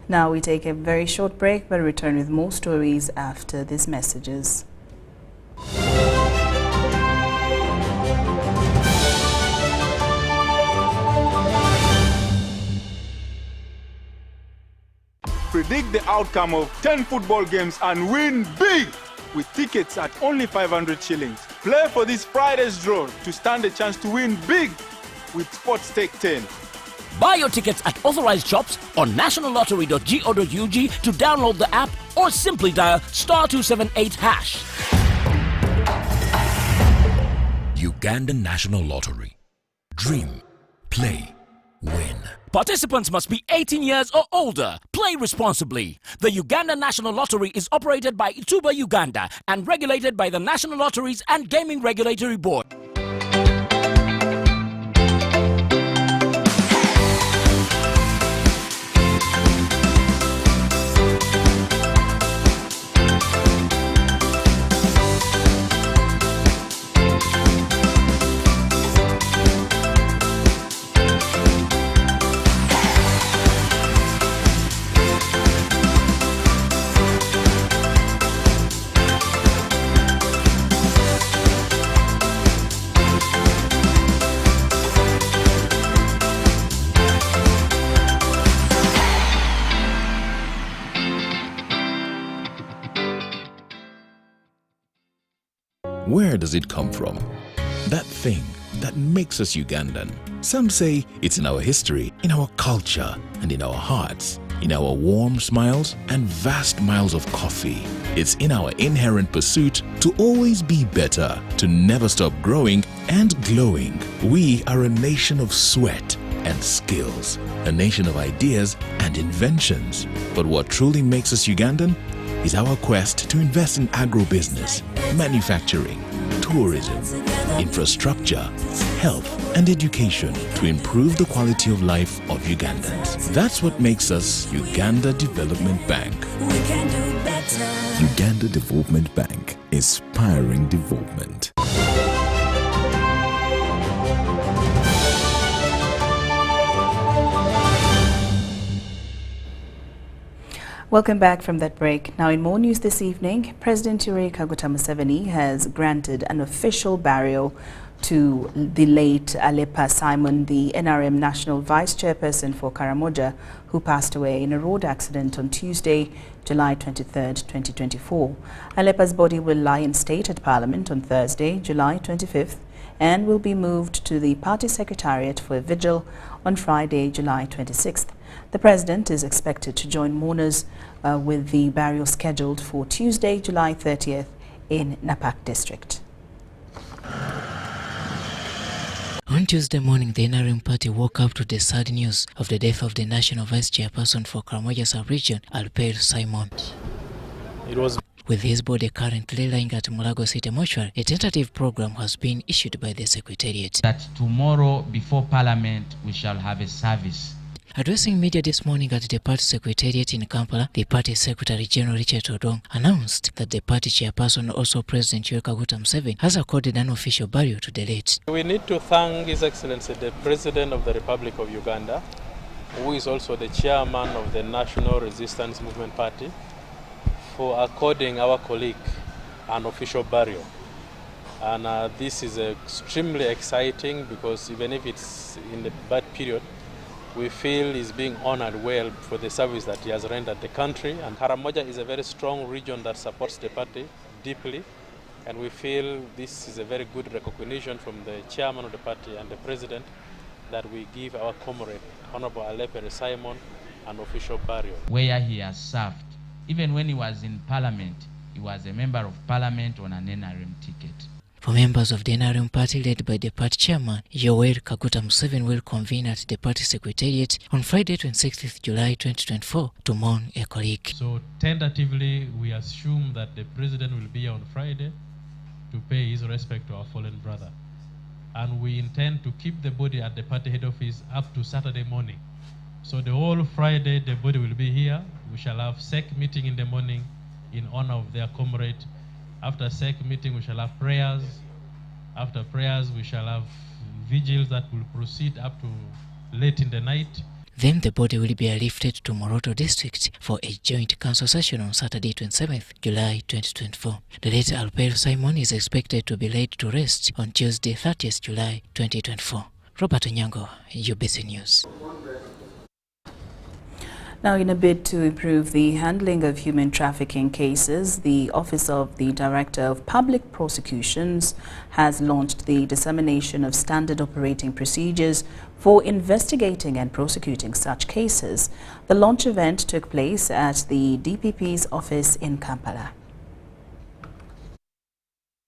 Now we take a very short break, but return with more stories after these messages. Predict the outcome of 10 football games and win big with tickets at only 500 shillings. Play for this Friday's draw to stand a chance to win big with Sports Stake 10. Buy your tickets at authorized shops on nationallottery.go.ug to download the app or simply dial *278#. Ugandan National Lottery. Dream, play, win. Participants must be 18 years or older. Play responsibly. The Uganda National Lottery is operated by Ituba Uganda and regulated by the National Lotteries and Gaming Regulatory Board. Where does it come from? That thing that makes us Ugandan. Some say it's in our history, in our culture, and in our hearts, in our warm smiles and vast miles of coffee. It's in our inherent pursuit to always be better, to never stop growing and glowing. We are a nation of sweat and skills, a nation of ideas and inventions. But what truly makes us Ugandan is our quest to invest in agribusiness, manufacturing, tourism, infrastructure, health and education to improve the quality of life of Ugandans. That's what makes us Uganda Development Bank. Uganda Development Bank, inspiring development. Welcome back from that break. Now in more news this evening, President Yoweri Kaguta Museveni has granted an official burial to the late Alepa Simon, the NRM National Vice Chairperson for Karamoja, who passed away in a road accident on Tuesday, July 23rd, 2024. Alepa's body will lie in state at Parliament on Thursday, July 25th, and will be moved to the party secretariat for a vigil on Friday, July 26th. The President is expected to join mourners with the burial scheduled for Tuesday, July 30th in Napak District. On Tuesday morning, the NRM party woke up to the sad news of the death of the National Vice Chairperson for Karamoja Sub-Region, Alper Simon. It was with his body currently lying at Mulago City Mortuary, a tentative program has been issued by the Secretariat. That tomorrow, before Parliament, we shall have a service. Addressing media this morning at the party secretariat in Kampala, the party secretary General Richard Odong announced that the party chairperson, also President Yoweri Kaguta Museveni, has accorded an official burial to the late. We need to thank His Excellency the President of the Republic of Uganda, who is also the chairman of the National Resistance Movement Party, for according our colleague an official burial. And this is extremely exciting because even if it's in the bad period, we feel he's being honored well for the service that he has rendered the country. And Karamoja is a very strong region that supports the party deeply. And we feel this is a very good recognition from the chairman of the party and the president that we give our comrade, Honorable Alepa Simon, an official burial. Where he has served. Even when he was in Parliament, he was a member of Parliament on an NRM ticket. For members of the NRM party led by the party chairman, Yoweri Kaguta Museveni will convene at the party secretariat on Friday 26th July 2024 to mourn a colleague. So tentatively, we assume that the president will be here on Friday to pay his respect to our fallen brother. And we intend to keep the body at the party head office up to Saturday morning. So the whole Friday, the body will be here. We shall have SEC meeting in the morning in honor of their comrade. After SEC meeting, we shall have prayers. After prayers, we shall have vigils that will proceed up to late in the night. Then the body will be airlifted to Moroto district for a joint council session on Saturday 27th July 2024. The late Alpero Simon is expected to be laid to rest on Tuesday 30th July 2024. Robert Onyango, UBC News. Now, in a bid to improve the handling of human trafficking cases, the Office of the Director of Public Prosecutions has launched the dissemination of standard operating procedures for investigating and prosecuting such cases. The launch event took place at the DPP's office in Kampala.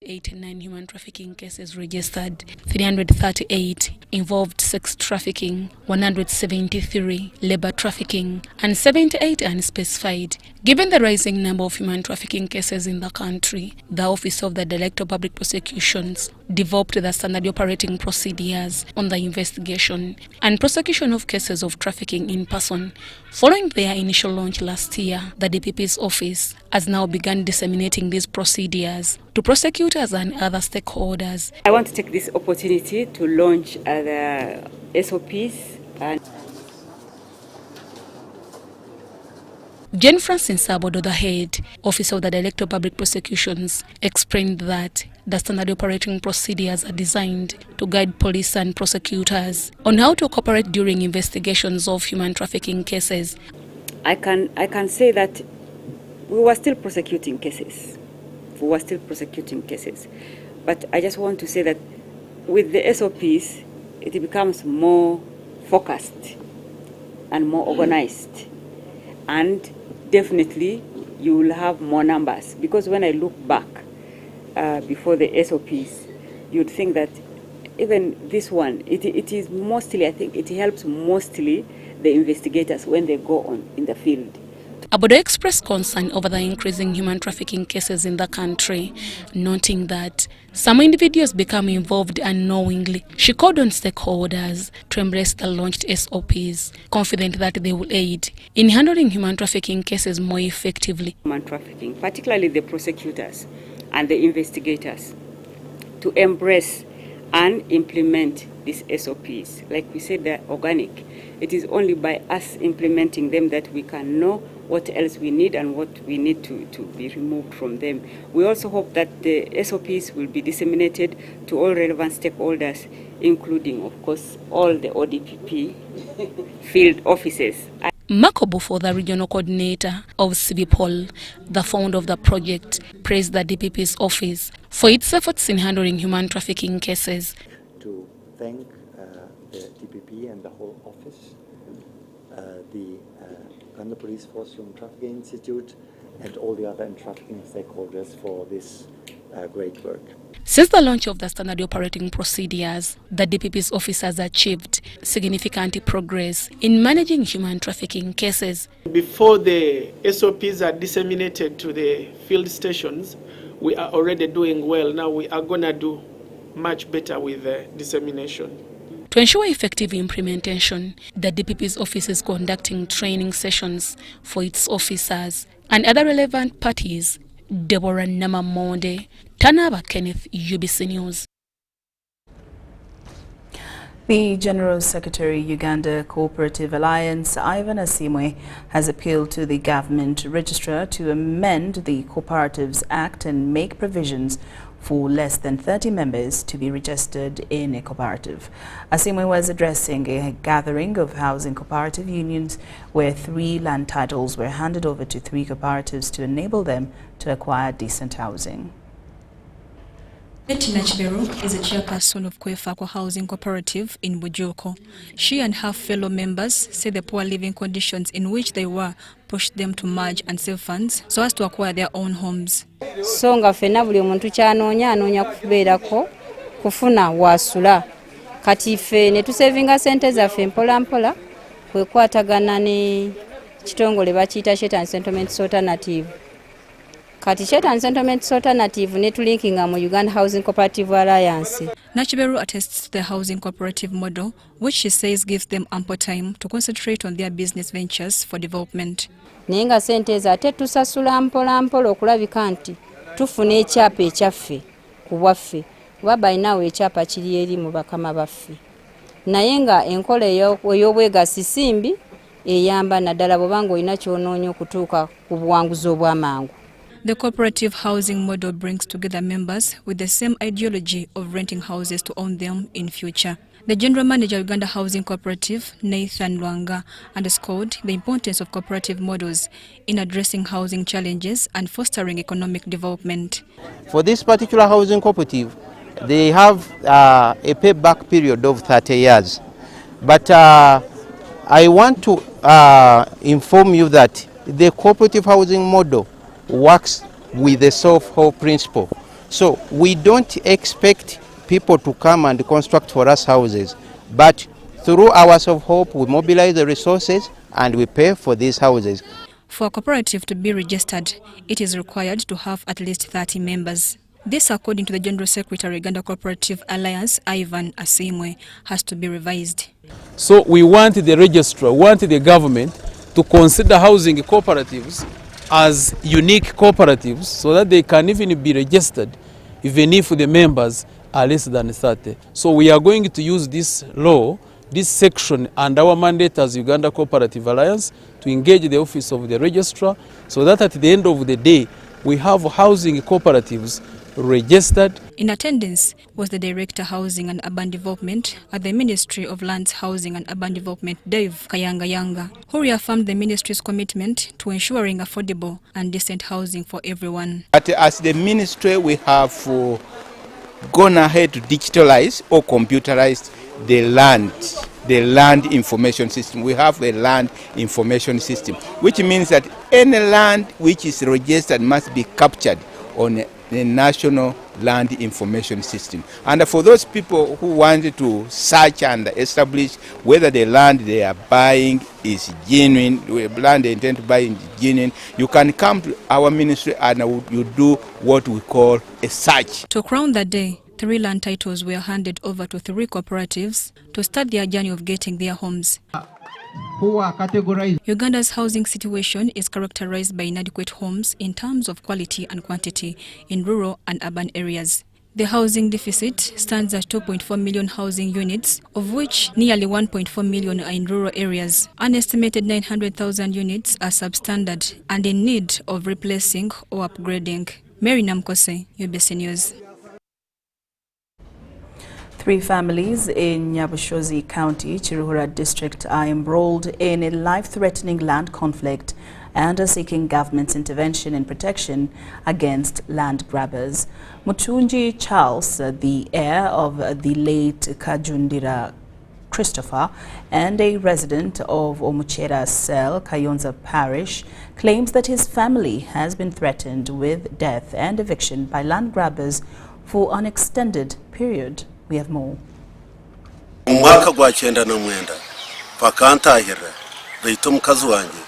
89 human trafficking cases registered, 338 involved sex trafficking, 173 labor trafficking, and 78 unspecified. Given the rising number of human trafficking cases in the country, the Office of the Director of Public Prosecutions developed the standard operating procedures on the investigation and prosecution of cases of trafficking in person. Following their initial launch last year, the DPP's office has now begun disseminating these procedures to prosecutors and other stakeholders. I want to take this opportunity to launch the SOPs. Jane Francis Sabodo, the head Office of the Director of Public Prosecutions, explained that the standard operating procedures are designed to guide police and prosecutors on how to cooperate during investigations of human trafficking cases. I can say that we were still prosecuting cases. But I just want to say that with the SOPs, it becomes more focused and more organized. And definitely you will have more numbers, because when I look back before the SOPs, you'd think that even this one, it is mostly, I think it helps mostly the investigators when they go on in the field. Abodo expressed concern over the increasing human trafficking cases in the country, noting that some individuals become involved unknowingly. She called on stakeholders to embrace the launched SOPs, confident that they will aid in handling human trafficking cases more effectively. Human trafficking, particularly the prosecutors and the investigators, to embrace and implement these SOPs. Like we said, they're organic. It is only by us implementing them that we can know what else we need and what we need to be removed from them. We also hope that the SOPs will be disseminated to all relevant stakeholders, including, of course, all the ODPP field offices. Marco Bufo, the regional coordinator of CVPOL, the founder of the project, praised the DPP's office for its efforts in handling human trafficking cases. To thank the DPP and the whole office, the Uganda Police Force Human Trafficking Institute, and all the other trafficking stakeholders for this great work. Since the launch of the standard operating procedures, the DPP's office has achieved significant progress in managing human trafficking cases. Before the SOPs are disseminated to the field stations, we are already doing well. Now we are going to do much better with the dissemination. To ensure effective implementation, the DPP's office is conducting training sessions for its officers and other relevant parties. Deborah Namamonde, Tanaba Kenneth, UBC News. The General Secretary, Uganda Cooperative Alliance, Ivan Asimwe, has appealed to the government registrar to amend the Cooperatives Act and make provisions for less than 30 members to be registered in a cooperative. Asimwe was addressing a gathering of housing cooperative unions where 3 land titles were handed over to 3 cooperatives to enable them to acquire decent housing. Betty Nachiberu is a chairperson of Kwefakwa Housing Cooperative in Bujoko. She and her fellow members say the poor living conditions in which they were pushed them to merge and save funds so as to acquire their own homes. So nga fena buli omuntu kyanoonya kubeerako kufuna wasula. Kati ffe ne tusevinga sente zaffe mpola mpola kwekwatagana ne kitongole bakiyita Shed Settlements Alternative. Kati Shed Settlements Alternative ne tulinkinga mu Uganda Housing Cooperative Alliance. Nachiberu attests to the housing cooperative model, which she says gives them ample time to concentrate on their business ventures for development. Naye nga sente ezo ate tusasula mpola mpola okulabika nti tufuna ekyapa ekyaffe ku bwaffe kuba balinawo ekyapa kiri eri mu bakama baffe. Naye nga enkola ey'obwegassi simbi eyamba naddala bw'obanga olina ky'onoonya okutuuka ku buwanguzi obw'amangu. The cooperative housing model brings together members with the same ideology of renting houses to own them in future. The General Manager of Uganda Housing Cooperative, Nathan Lwanga, underscored the importance of cooperative models in addressing housing challenges and fostering economic development. For this particular housing cooperative, they have a payback period of 30 years. But I want to inform you that the cooperative housing model works with the self-help principle. So we don't expect people to come and construct for us houses, but through our self-help we mobilize the resources and we pay for these houses. For a cooperative to be registered, it is required to have at least 30 members. This, according to the General Secretary, Uganda Cooperative Alliance, Ivan Asimwe, has to be revised. So we want the registrar, the government to consider housing cooperatives as unique cooperatives so that they can even be registered even if the members are less than 30. So we are going to use this law, this section, and our mandate as Uganda Cooperative Alliance to engage the office of the registrar so that at the end of the day we have housing cooperatives registered. In attendance was the Director Housing and Urban Development at the Ministry of Lands, Housing and Urban Development, Dave Kayanga, who reaffirmed the ministry's commitment to ensuring affordable and decent housing for everyone. But as the ministry, we have gone ahead to digitalize or computerize the land information system. We have a land information system, which means that any land which is registered must be captured on the National Land Information System. And for those people who want to search and establish whether the land they are buying is genuine, the land they intend to buy is genuine, you can come to our ministry and you do what we call a search. To crown that day, 3 land titles were handed over to 3 cooperatives to start their journey of getting their homes. Uganda's housing situation is characterized by inadequate homes in terms of quality and quantity in rural and urban areas. The housing deficit stands at 2.4 million housing units, of which nearly 1.4 million are in rural areas. An estimated 900,000 units are substandard and in need of replacing or upgrading. Mary Namkose, UBC News. 3 families in Nyabushozi County, Chiruhura district are embroiled in a life-threatening land conflict and are seeking government's intervention and protection against land grabbers. Mutunji Charles, the heir of the late Kajundira Christopher and a resident of Omuchera Cell, Kayonza Parish, claims that his family has been threatened with death and eviction by land grabbers for an extended period. We have more. Umwaka gwa 1990 bakantahira bayita mukazi wanjye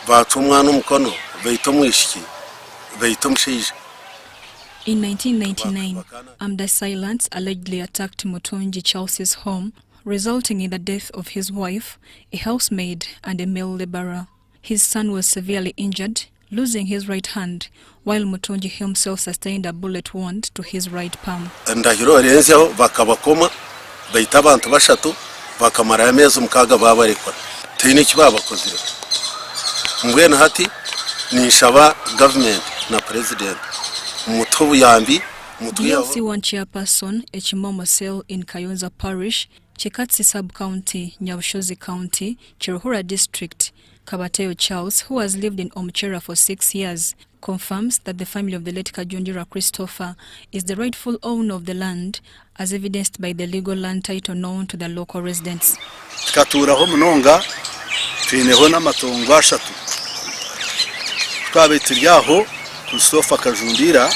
batumwa n'umukono bayita mwishiki bayita mushije. In 1999, Amda Silence allegedly attacked Mutunji Charles's home, resulting in the death of his wife, a housemaid and a male laborer. His son was severely injured, losing his right hand, while Mutunji himself sustained a bullet wound to his right palm. Ndahiro renzeho bakabakoma bayita abantu bashatu bakamara amezi mukaga babarekwa tini kibabakozira mbwena hati nishaba government na president mutobu yambi DLC1 chairperson Echimomo Cell in Kayonza Parish, Chekatsi Sub-County, Nyabushozi County, Chiruhura District, Kabateo Charles, who has lived in Omuchera for 6 years, confirms that the family of the late Kajundira Christopher is the rightful owner of the land, as evidenced by the legal land title known to the local residents. Tukaturaho munonga twineho n'amatongo ashatu twabetiryaho Christopher Kajundira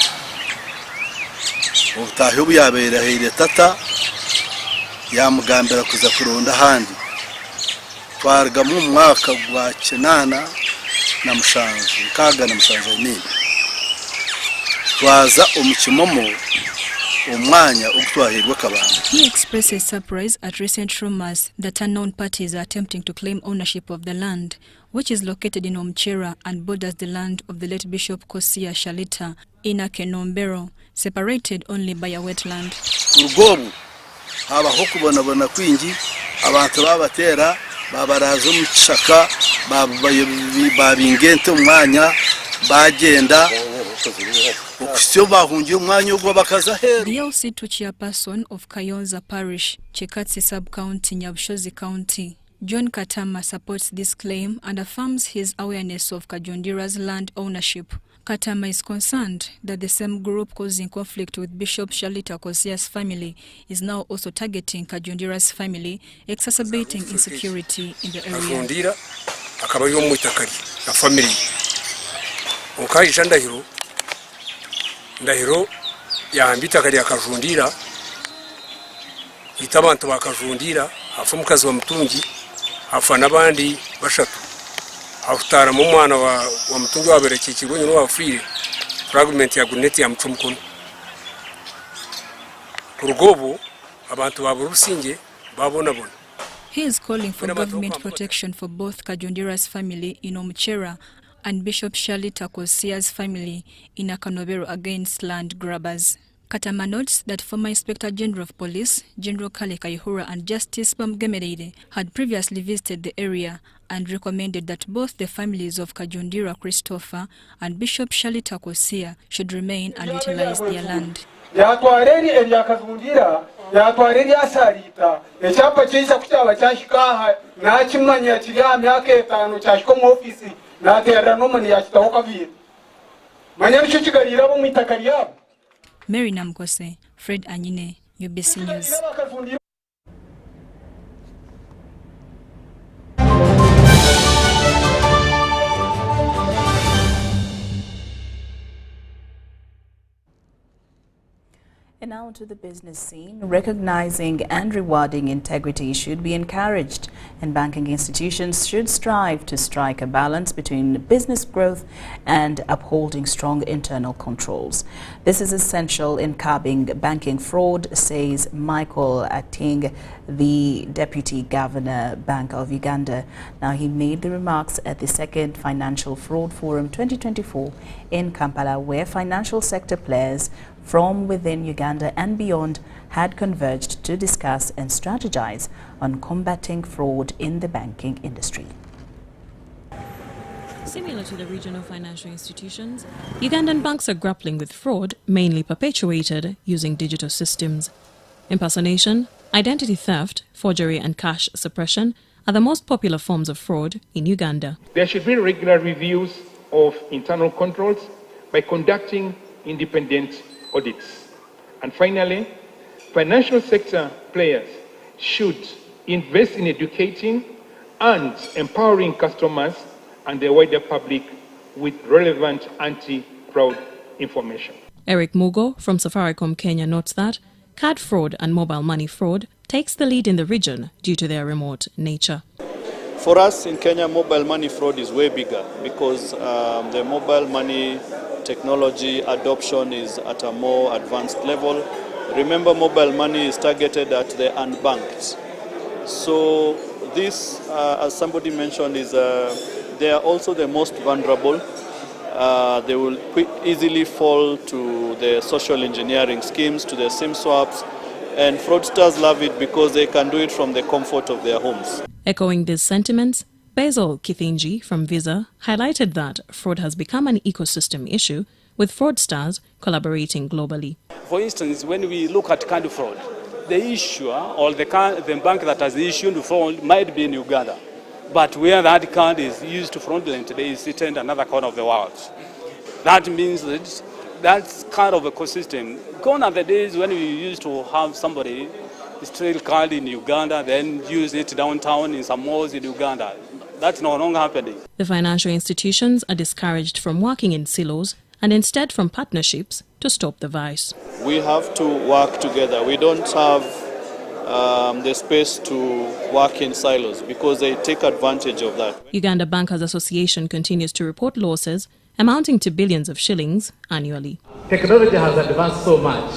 ubutahe buyabera hire tata yamugambira kuza kuronda handi twarga mu mwaka gwa 9 na mushanju kaga na mushanju nini twaza omukimomo umwanya ogutwahirwa kabanda. He expresses surprise at recent rumors that unknown parties are attempting to claim ownership of the land, which is located in Omchera and borders the land of the late Bishop Kosia Shalita in Akenombero, separated only by a wetland. Urugobu habaho kubonabona kwingi abantu babatera babarazo mu kishaka babingente umwanya bagenda. The LC2 chairperson of Kayonza Parish, Chekatsi Sub-County, Nyabshozi County, John Katama, supports this claim and affirms his awareness of Kajundira's land ownership. Katama is concerned that the same group causing conflict with Bishop Shalita Kosia's family is now also targeting Kajundira's family, exacerbating insecurity in the area. Ndahiro yahambita kali akavundira itabantu bakavundira afu mukazi wa mtungi afa nabandi bashatu afutara mu mwana wa mtungi wabereke kirunyo no wafire fragment ya grenade ya mcumukono kurugobo abantu baburusinge babonabona. He is calling for government protection for both Kajundira's family in Omchera and Bishop Shalita Kosia's family in Akanobero against land grabbers. Katama notes that former Inspector General of Police, General Kale Kaihura, and Justice Bamgemereide had previously visited the area and recommended that both the families of Kajundira Christopher and Bishop Shalita Kosia should remain and utilize their land. Yatwareri elia Kajundira, yatwareri asarita, echapa chinsa kuchaba chashikaha, na chimanya chiga myaka 5 chashiko mu ofisi. Mary Namkose, Fred Anyine, UBC News. And now to the business scene. Recognizing and rewarding integrity should be encouraged, and banking institutions should strive to strike a balance between business growth and upholding strong internal controls. This is essential in curbing banking fraud, says Michael Ating, the Deputy Governor, Bank of Uganda. Now, he made the remarks at the second Financial Fraud Forum 2024 in Kampala, where financial sector players from within Uganda and beyond had converged to discuss and strategize on combating fraud in the banking industry. Similar to the regional financial institutions, Ugandan banks are grappling with fraud, mainly perpetuated using digital systems. Impersonation, identity theft, forgery and cash suppression are the most popular forms of fraud in Uganda. There should be regular reviews of internal controls by conducting independent audits. And finally, financial sector players should invest in educating and empowering customers and the wider public with relevant anti-fraud information. Eric Mugo from Safaricom Kenya notes that card fraud and mobile money fraud takes the lead in the region due to their remote nature. For us in Kenya, mobile money fraud is way bigger because the mobile money technology adoption is at a more advanced level. Remember, mobile money is targeted at the unbanked. So this, as somebody mentioned, is they are also the most vulnerable. They will easily fall to the social engineering schemes, to the SIM swaps, and fraudsters love it because they can do it from the comfort of their homes. Echoing these sentiments, Basil Kithinji from Visa highlighted that fraud has become an ecosystem issue, with fraudsters collaborating globally. For instance, when we look at card fraud, the issuer or the bank that has issued fraud might be in Uganda, but where that card is used fraudulently is in another corner of the world. That means that that's kind of ecosystem. Gone are the days when we used to have somebody still card in Uganda, then use it downtown in some malls in Uganda. That's no longer happening. The financial institutions are discouraged from working in silos and instead from partnerships to stop the vice. We have to work together. We don't have the space to work in silos because they take advantage of that. Uganda Bankers Association continues to report losses amounting to billions of shillings annually. Technology has advanced so much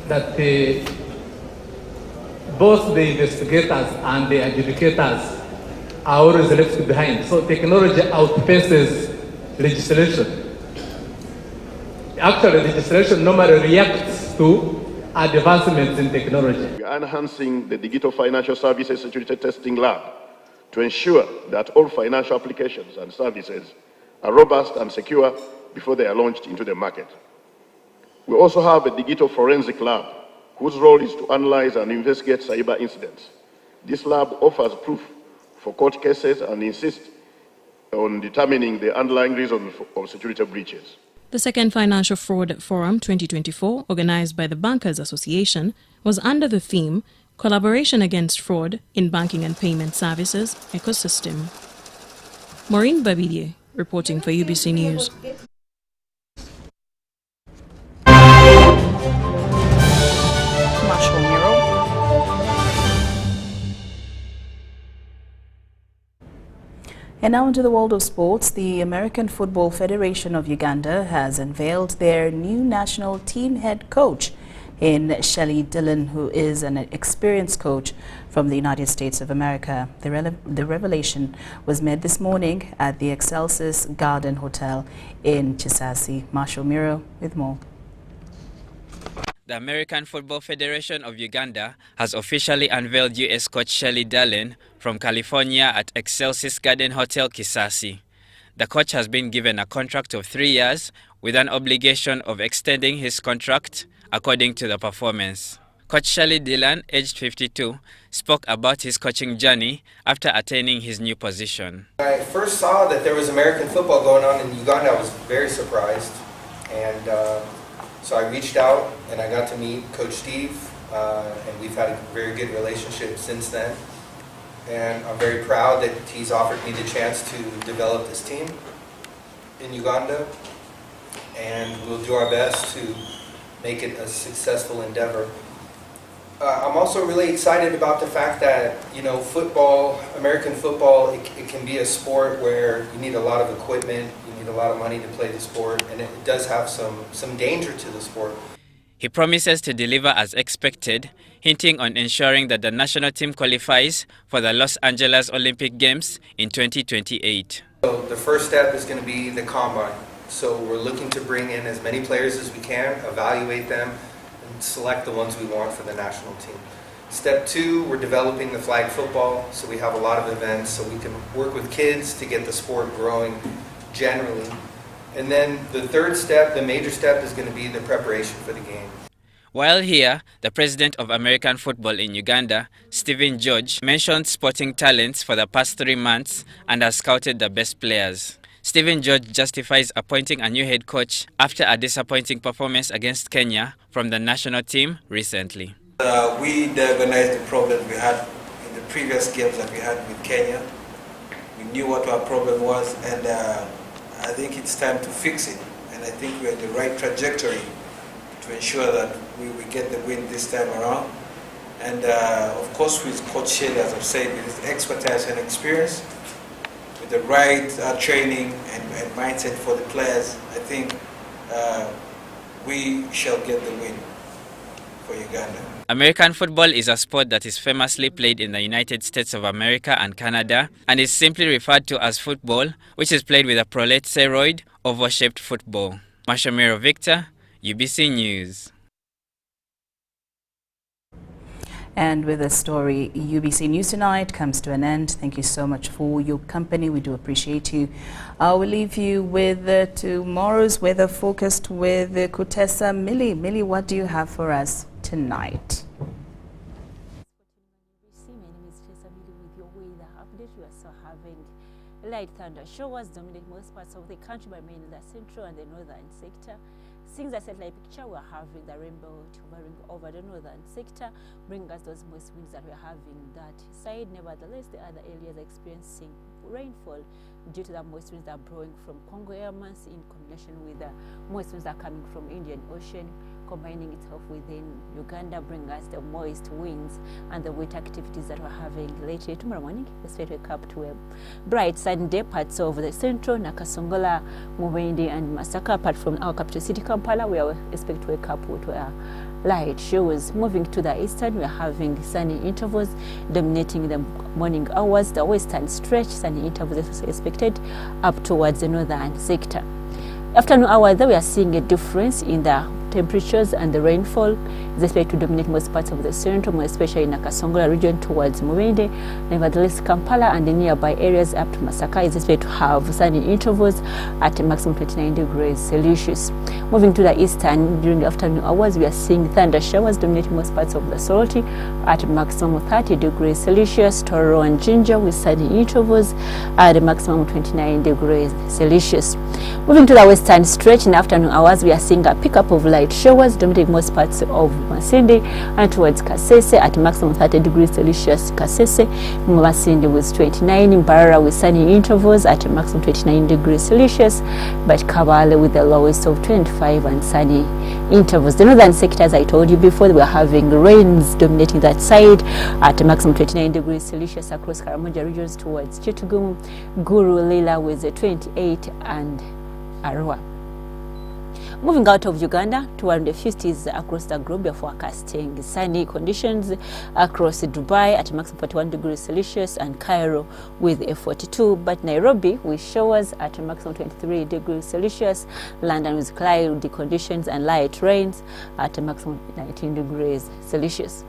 that both the investigators and the adjudicators are always left behind. So technology outpaces legislation. Actually, legislation normally reacts to advancements in technology. We are enhancing the Digital Financial Services Security Testing Lab to ensure that all financial applications and services are robust and secure before they are launched into the market. We also have a Digital Forensic Lab whose role is to analyze and investigate cyber incidents. This lab offers proof for court cases and insists on determining the underlying reasons of security breaches. The second Financial Fraud Forum 2024, organized by the Bankers Association, was under the theme Collaboration Against Fraud in Banking and Payment Services Ecosystem. Maureen Babidie, reporting for UBC News. And now into the world of sports. The American Football Federation of Uganda has unveiled their new national team head coach in Shelley Dillon, who is an experienced coach from the United States of America. The revelation was made this morning at the Excelsis Garden Hotel in Chisasi. Marshall Miro with more. The American Football Federation of Uganda has officially unveiled U.S. coach Shelley Dillon from California at Excelsis Garden Hotel, Kisasi. The coach has been given a contract of 3 years with an obligation of extending his contract according to the performance. Coach Shelley Dillon, aged 52, spoke about his coaching journey after attaining his new position. When I first saw that there was American football going on in Uganda, I was very surprised. And so I reached out and I got to meet Coach Steve, and we've had a very good relationship since then. And I'm very proud that he's offered me the chance to develop this team in Uganda, and we'll do our best to make it a successful endeavor. I'm also really excited about the fact that, you know, football, American football, it can be a sport where you need a lot of equipment, you need a lot of money to play the sport, and it does have some danger to the sport. He promises to deliver as expected, hinting on ensuring that the national team qualifies for the Los Angeles Olympic Games in 2028. So the first step is going to be the combine. So we're looking to bring in as many players as we can, evaluate them, and select the ones we want for the national team. Step 2, we're developing the flag football, so we have a lot of events so we can work with kids to get the sport growing generally. And then the third step, the major step, is going to be the preparation for the game. While here, the president of American football in Uganda, Stephen George, mentioned sporting talents for the past 3 months and has scouted the best players. Stephen George justifies appointing a new head coach after a disappointing performance against Kenya from the national team recently. We diagnosed the problems we had in the previous games that we had with Kenya. We knew what our problem was, and I think it's time to fix it. And I think we're on the right trajectory to ensure that we get the win this time around. And of course with Coach Shelley, as I've said, with his expertise and experience, with the right training and mindset for the players, I think we shall get the win for Uganda. American football is a sport that is famously played in the United States of America and Canada and is simply referred to as football, which is played with a prolate spheroid, oval-shaped football. Mashamiro Victor, UBC News. And with the story, UBC News Tonight comes to an end. Thank you so much for your company. We do appreciate you. We'll leave you with tomorrow's weather forecast with Kutesa Millie. Millie, what do you have for us tonight? My name is Kutesa Millie with your weather update. We are still having Light thunder showers dominate most parts of the country, but mainly the central and the northern sector. Seeing the satellite picture, we're having the rainbow hovering over the northern sector, bringing us those moist winds that we're having that side. Nevertheless, the other areas are experiencing rainfall due to the moist winds that are blowing from Congo airmass in combination with the moist winds that are coming from Indian Ocean, combining itself within Uganda, bringing us the moist winds and the wet activities that we're having later. Tomorrow morning, expect to wake up to a bright sunny day. Parts of the central, Nakasongola, Mubende and Masaka, apart from our capital city Kampala, we expect to wake up to a light shows. Moving to the eastern, we are having sunny intervals dominating the morning hours. The western stretch, sunny intervals is expected up towards the northern sector. Afternoon hours, we are seeing a difference in the temperatures, and the rainfall is expected to dominate most parts of the central, more especially in the Nakasongola region towards Mubende. Nevertheless, Kampala and the nearby areas up to Masaka is expected to have sunny intervals at a maximum 29 degrees Celsius. Moving to the eastern, during the afternoon hours, we are seeing thunder showers dominating most parts of the Salty at a maximum 30 degrees Celsius. Toro and Jinja with sunny intervals at a maximum 29 degrees Celsius. Moving to the western stretch, in the afternoon hours, we are seeing a pickup of light showers dominating most parts of Masindi and towards Kasese at maximum 30 degrees Celsius. Kasese, Masindi with 29, Mbarara with sunny intervals at a maximum 29 degrees Celsius, but Kabale with the lowest of 25 and sunny intervals. The northern sector, as I told you before, we are having rains dominating that side at a maximum 29 degrees Celsius across Karamoja regions towards Chitugum, Guru, Lila with the 28 and Arua. Moving out of Uganda to one of the 50s across the globe, we are forecasting sunny conditions across Dubai at maximum 41 degrees Celsius and Cairo with a 42, but Nairobi with showers at a maximum 23 degrees Celsius, London with cloudy conditions and light rains at a maximum 19 degrees Celsius.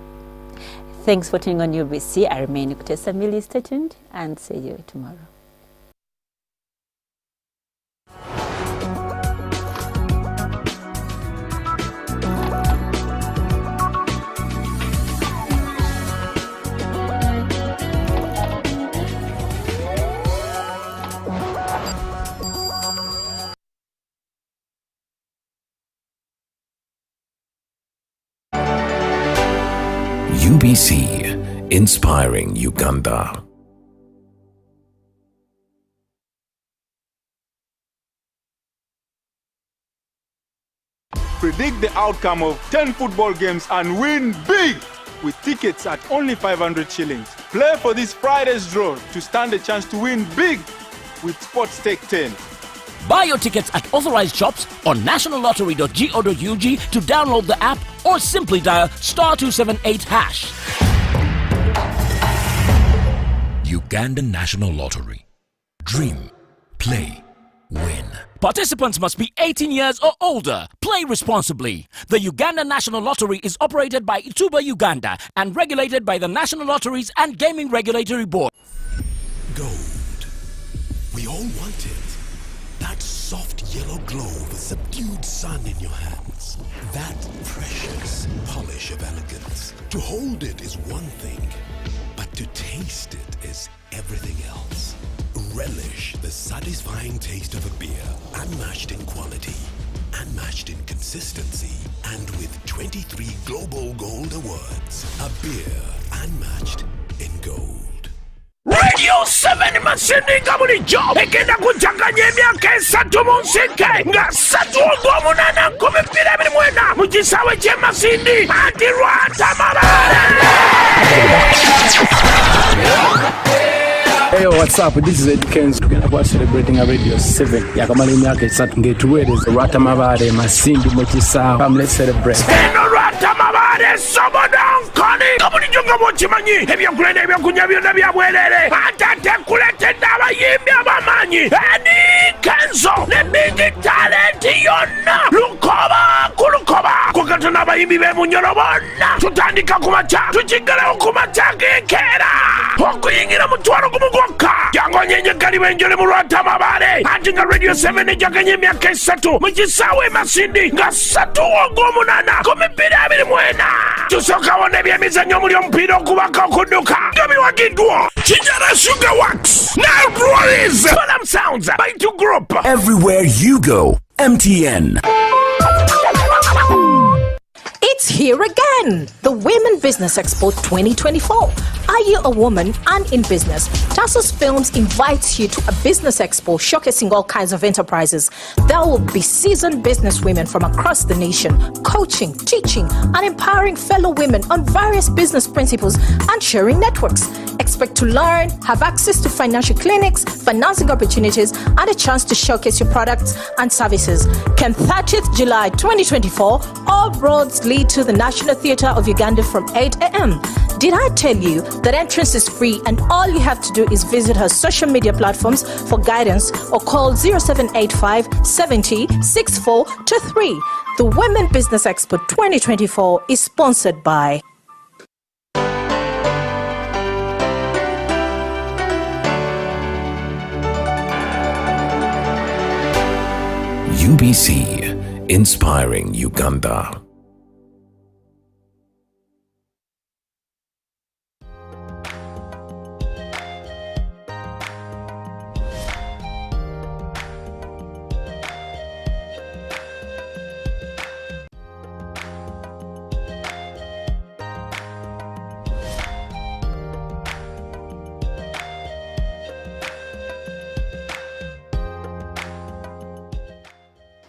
Thanks for tuning on UBC. I remain Kutesa Mili. Stay tuned and see you tomorrow. UBC, inspiring Uganda. Predict the outcome of 10 football games and win big with tickets at only 500 shillings. Play for this Friday's draw to stand a chance to win big with Sports Take 10. Buy your tickets at authorized shops on nationallottery.go.ug to download the app or simply dial *278#. Ugandan National Lottery. Dream, play, win. Participants must be 18 years or older. Play responsibly. The Uganda National Lottery is operated by Ituba Uganda and regulated by the National Lotteries and Gaming Regulatory Board. Gold. We all want it. That soft yellow glow of a subdued sun in your hands. That precious polish of elegance. To hold it is one thing, but to taste it is everything else. Relish the satisfying taste of a beer, unmatched in quality, unmatched in consistency, and with 23 Global Gold Awards. A beer unmatched in gold. Radio 7 masindinga bulijjo egenda kujjanganya emyaka 3 mu nsike nga 3/8/2024 mu kisaawe ky'e Masindi anti Lwata Mabaale. Hey, what's up? This is Ed Kenz. We're celebrating a Radio 7. Yakamala emyaka 3 ng'etuweereza Lwata Mabaale Masindi mu kisaawe. Come, let's celebrate. Eno Lwata Mabaale Sobodonkoni nga bulijjo nga bw'okimanyi ebyokulya n'ebyokunywa byonna bya bwerere ate kuletedde abayimbi ab'amaanyi Eddie Kenzo ne Big Talent yonna lukoba ku lukoba kwegata n'abayimbi b'e Bunyoro bonna tutandika ku makya tukigalawo ku makya g'enkeera okuyingira mu mutwalo gumu gwokka jangu onyenyegali b'enjole mu Lwata Mabaale anti nga Radio 7 ejjaganya emyaka 3 mu kisaawe e Masindi nga 3/8/2024 tusokawo n'ebyemizannyo omuli omupiira okubaka okudduka nga biwagiddwa Kijara Sugar Works now Breweries Solemn Sounds by Two Group. Everywhere you go, MTN. It's here again, the Women Business Expo 2024. Are you a woman and in business? Tassos Films invites you to a business expo showcasing all kinds of enterprises. There will be seasoned businesswomen from across the nation, coaching, teaching, and empowering fellow women on various business principles and sharing networks. Expect to learn, have access to financial clinics, financing opportunities, and a chance to showcase your products and services. Come 30th July 2024, all roads lead to the National Theatre of Uganda from 8 a.m. Did I tell you that entrance is free and all you have to do is visit her social media platforms for guidance or call 0785 70 6423. The Women Business Expo 2024 is sponsored by UBC, inspiring Uganda.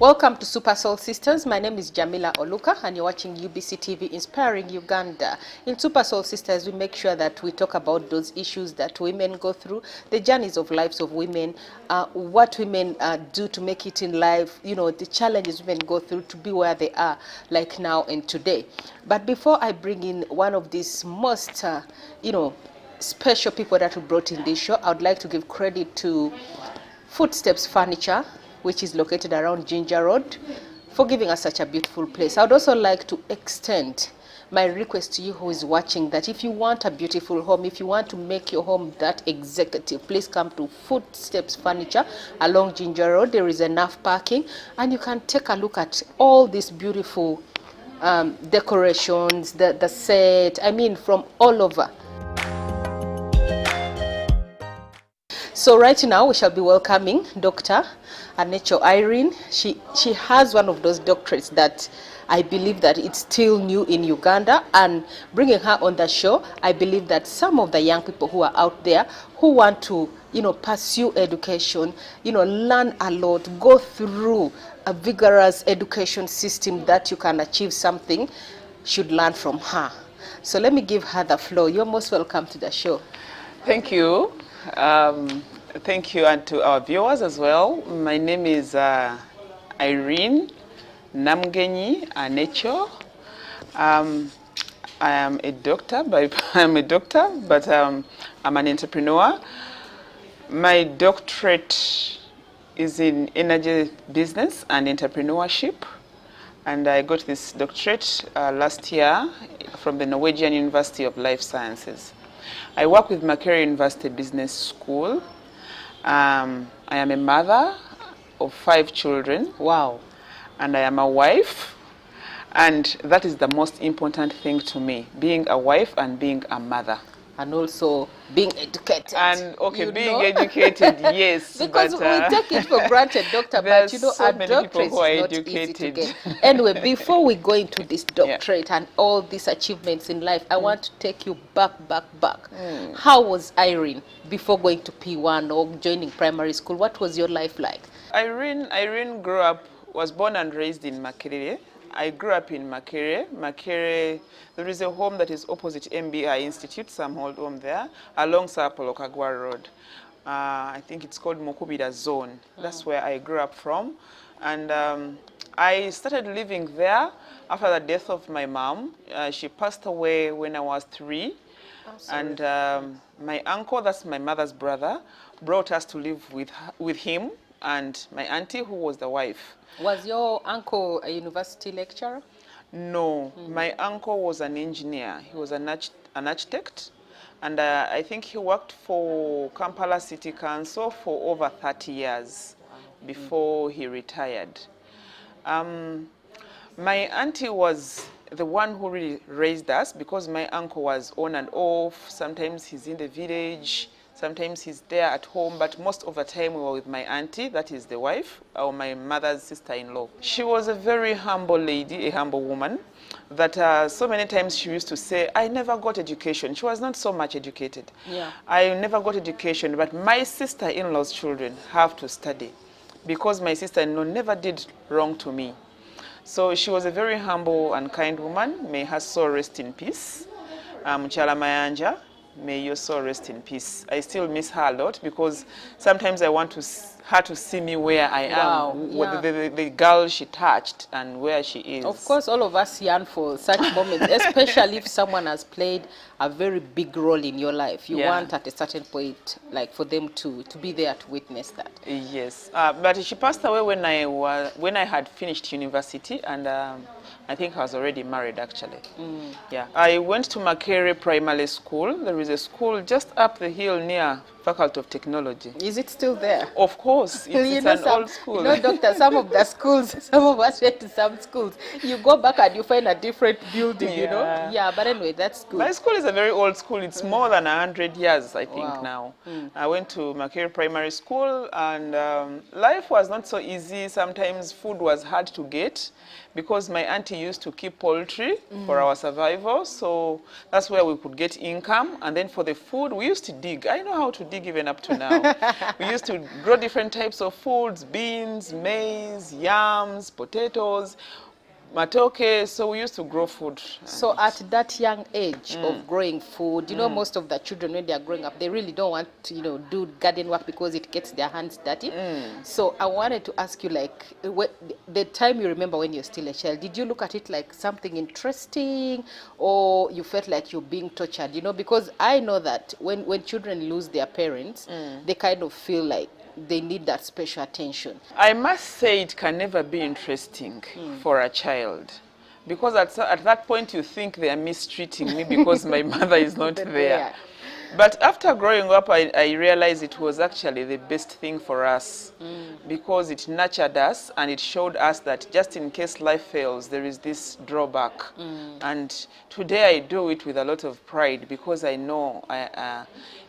Welcome to Super Soul Sisters. My name is Jamila Oluka and you're watching UBC TV Inspiring Uganda. In Super Soul Sisters, we make sure that we talk about those issues that women go through, the journeys of lives of women, what women do to make it in life, you know, the challenges women go through to be where they are like now and today. But before I bring in one of these most, special people that we brought in this show, I would like to give credit to Footsteps Furniture, which is located around Ginger Road, for giving us such a beautiful place. I would also like to extend my request to you who is watching that if you want a beautiful home, if you want to make your home that executive, please come to Footsteps Furniture along Ginger Road. There is enough parking and you can take a look at all these beautiful decorations, the set, from all over. So right now we shall be welcoming Dr. Anecho Irene. She has one of those doctorates that I believe that it's still new in Uganda, and bringing her on the show, I believe that some of the young people who are out there who want to, pursue education, learn a lot, go through a vigorous education system that you can achieve something, should learn from her. So let me give her the floor. You're most welcome to the show. Thank you. Thank you, and to our viewers as well. My name is Irene Namgenyi Anecho. I am a doctor, but I'm an entrepreneur. My doctorate is in energy business and entrepreneurship, and I got this doctorate last year from the Norwegian University of Life Sciences. I work with Makerere University Business School. I am a mother of 5 children. Wow. And I am a wife. And that is the most important thing to me, being a wife and being a mother. And also being educated. And being educated, yes. Because we take it for granted, doctor, but so a many doctorate people who are is not educated. easy to get. Anyway, before we go into this doctorate and all these achievements in life, I want to take you back. How was Irene before going to P1 or joining primary school? What was your life like? Irene was born and raised in Makerere. I grew up in Makerere. Makerere, there is a home that is opposite MBI Institute, some old home there, along Sapolokagwa Road. I think it's called Mukubira Zone. That's where I grew up from. And I started living there after the death of my mom. She passed away when I was 3. And my uncle, that's my mother's brother, brought us to live with him and my auntie, who was the wife. Was your uncle a university lecturer? No, my uncle was an engineer. He was an architect, and I think he worked for Kampala City Council for over 30 years before he retired. My auntie was the one who really raised us, because my uncle was on and off. Sometimes he's in the village, sometimes he's there at home, but most of the time we were with my auntie, that is the wife, or my mother's sister-in-law. She was a very humble lady, a humble woman, that so many times she used to say, I never got education. She was not so much educated. Yeah. I never got education, but my sister-in-law's children have to study, because my sister-in-law never did wrong to me. So she was a very humble and kind woman. May her soul rest in peace. Mchala Mayanja, may your soul rest in peace. I still miss her a lot, because sometimes I want her to see me where I am, yeah. the girl she touched and where she is. Of course, all of us yearn for such moments, especially if someone has played a very big role in your life. You want at a certain point, like, for them to be there to witness that. Yes, but she passed away when I had finished university, and I think I was already married, actually. Yeah, I went to Makere Primary School. There is a school just up the hill near Faculty of Technology. Is it still there? Of course, it's an old school. You know, Doctor, some of the schools, some of us went to some schools. You go back and you find a different building, you know? Yeah, but anyway, that's good. My school is a very old school. It's more than 100 years, I think, now. I went to Makere Primary School, and life was not so easy. Sometimes food was hard to get, because my auntie used to keep poultry for our survival. So that's where we could get income. And then for the food, we used to dig. I know how to dig even up to now. We used to grow different types of foods: beans, maize, yams, potatoes, matoke. So we used to grow food. So at that young age of growing food, you know, most of the children, when they are growing up, they really don't want to, you know, do garden work because it gets their hands dirty. So I wanted to ask you, like, the time you remember when you're still a child, did you look at it like something interesting, or you felt like you're being tortured? You know, because I know that when children lose their parents, they kind of feel like they need that special attention. I must say it can never be interesting for a child, because at that point you think they are mistreating me because my mother is not there. But after growing up, I realized it was actually the best thing for us, because it nurtured us and it showed us that just in case life fails, there is this drawback. And today I do it with a lot of pride, because I know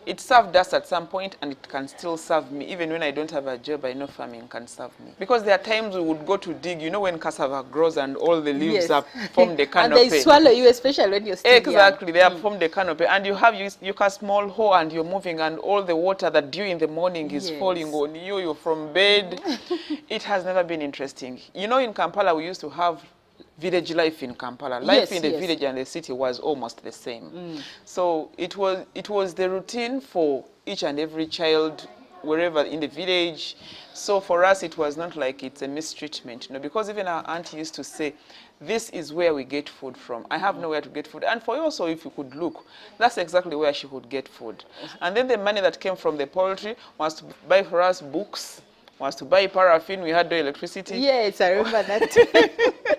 it served us at some point, and it can still serve me. Even when I don't have a job, I know farming can serve me. Because there are times we would go to dig, you know, when cassava grows and all the leaves are formed the canopy. And they swallow you, especially when you're still Exactly, they have formed the canopy. And you cast small hole and you're moving, and all the water that due in the morning is falling on you. You're from bed. It has never been interesting. You know, in Kampala, we used to have village life in Kampala. Life in the village and the city was almost the same. So it was the routine for each and every child, wherever in the village. So for us, it was not like it's a mistreatment, you know, because even our auntie used to say, this is where we get food from. I have nowhere to get food. And for you also, if you could look, that's exactly where she would get food. And then the money that came from the poultry was to buy for us books, was to buy paraffin. We had no electricity. Yes, I remember that.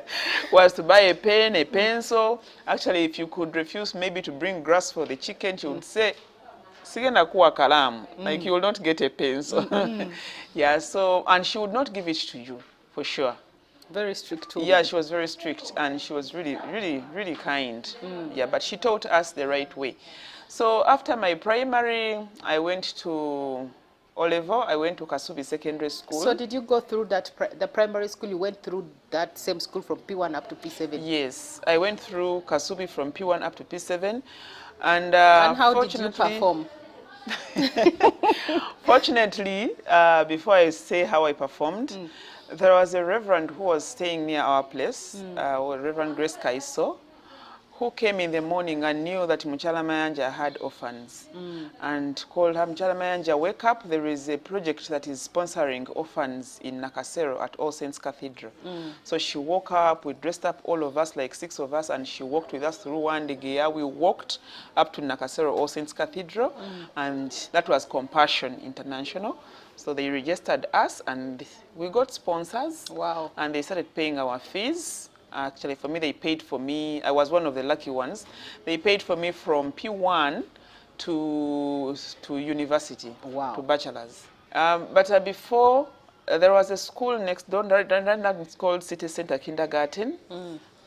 Was to buy a pen, a pencil. Actually, if you could refuse maybe to bring grass for the chicken, she would say, sigenda kuwa kalamu, like you will not get a pencil. Yeah, so, and she would not give it to you, for sure. Very strict too. Yeah, she was very strict, and she was really, really, really kind. Yeah, but she taught us the right way. So after my primary, I went to O-level. I went to Kasubi Secondary School. So did you go through that, the primary school, you went through that same school from P1 up to P7? Yes, I went through Kasubi from P1 up to P7. And how did you perform? Fortunately, before I say how I performed, there was a reverend who was staying near our place, Reverend Grace Kaiso, who came in the morning and knew that Mchala Mayanja had orphans and called her, Mchala Mayanja, wake up, there is a project that is sponsoring orphans in Nakasero at All Saints Cathedral. So she woke up, we dressed up all of us, like 6 of us, and she walked with us through one day. We walked up to Nakasero All Saints Cathedral, and that was Compassion International. So they registered us and we got sponsors. Wow. And they started paying our fees. Actually, for me, they paid for me. I was one of the lucky ones. They paid for me from P1 to university, to bachelor's. But before There was a school next door, it's called City Center Kindergarten.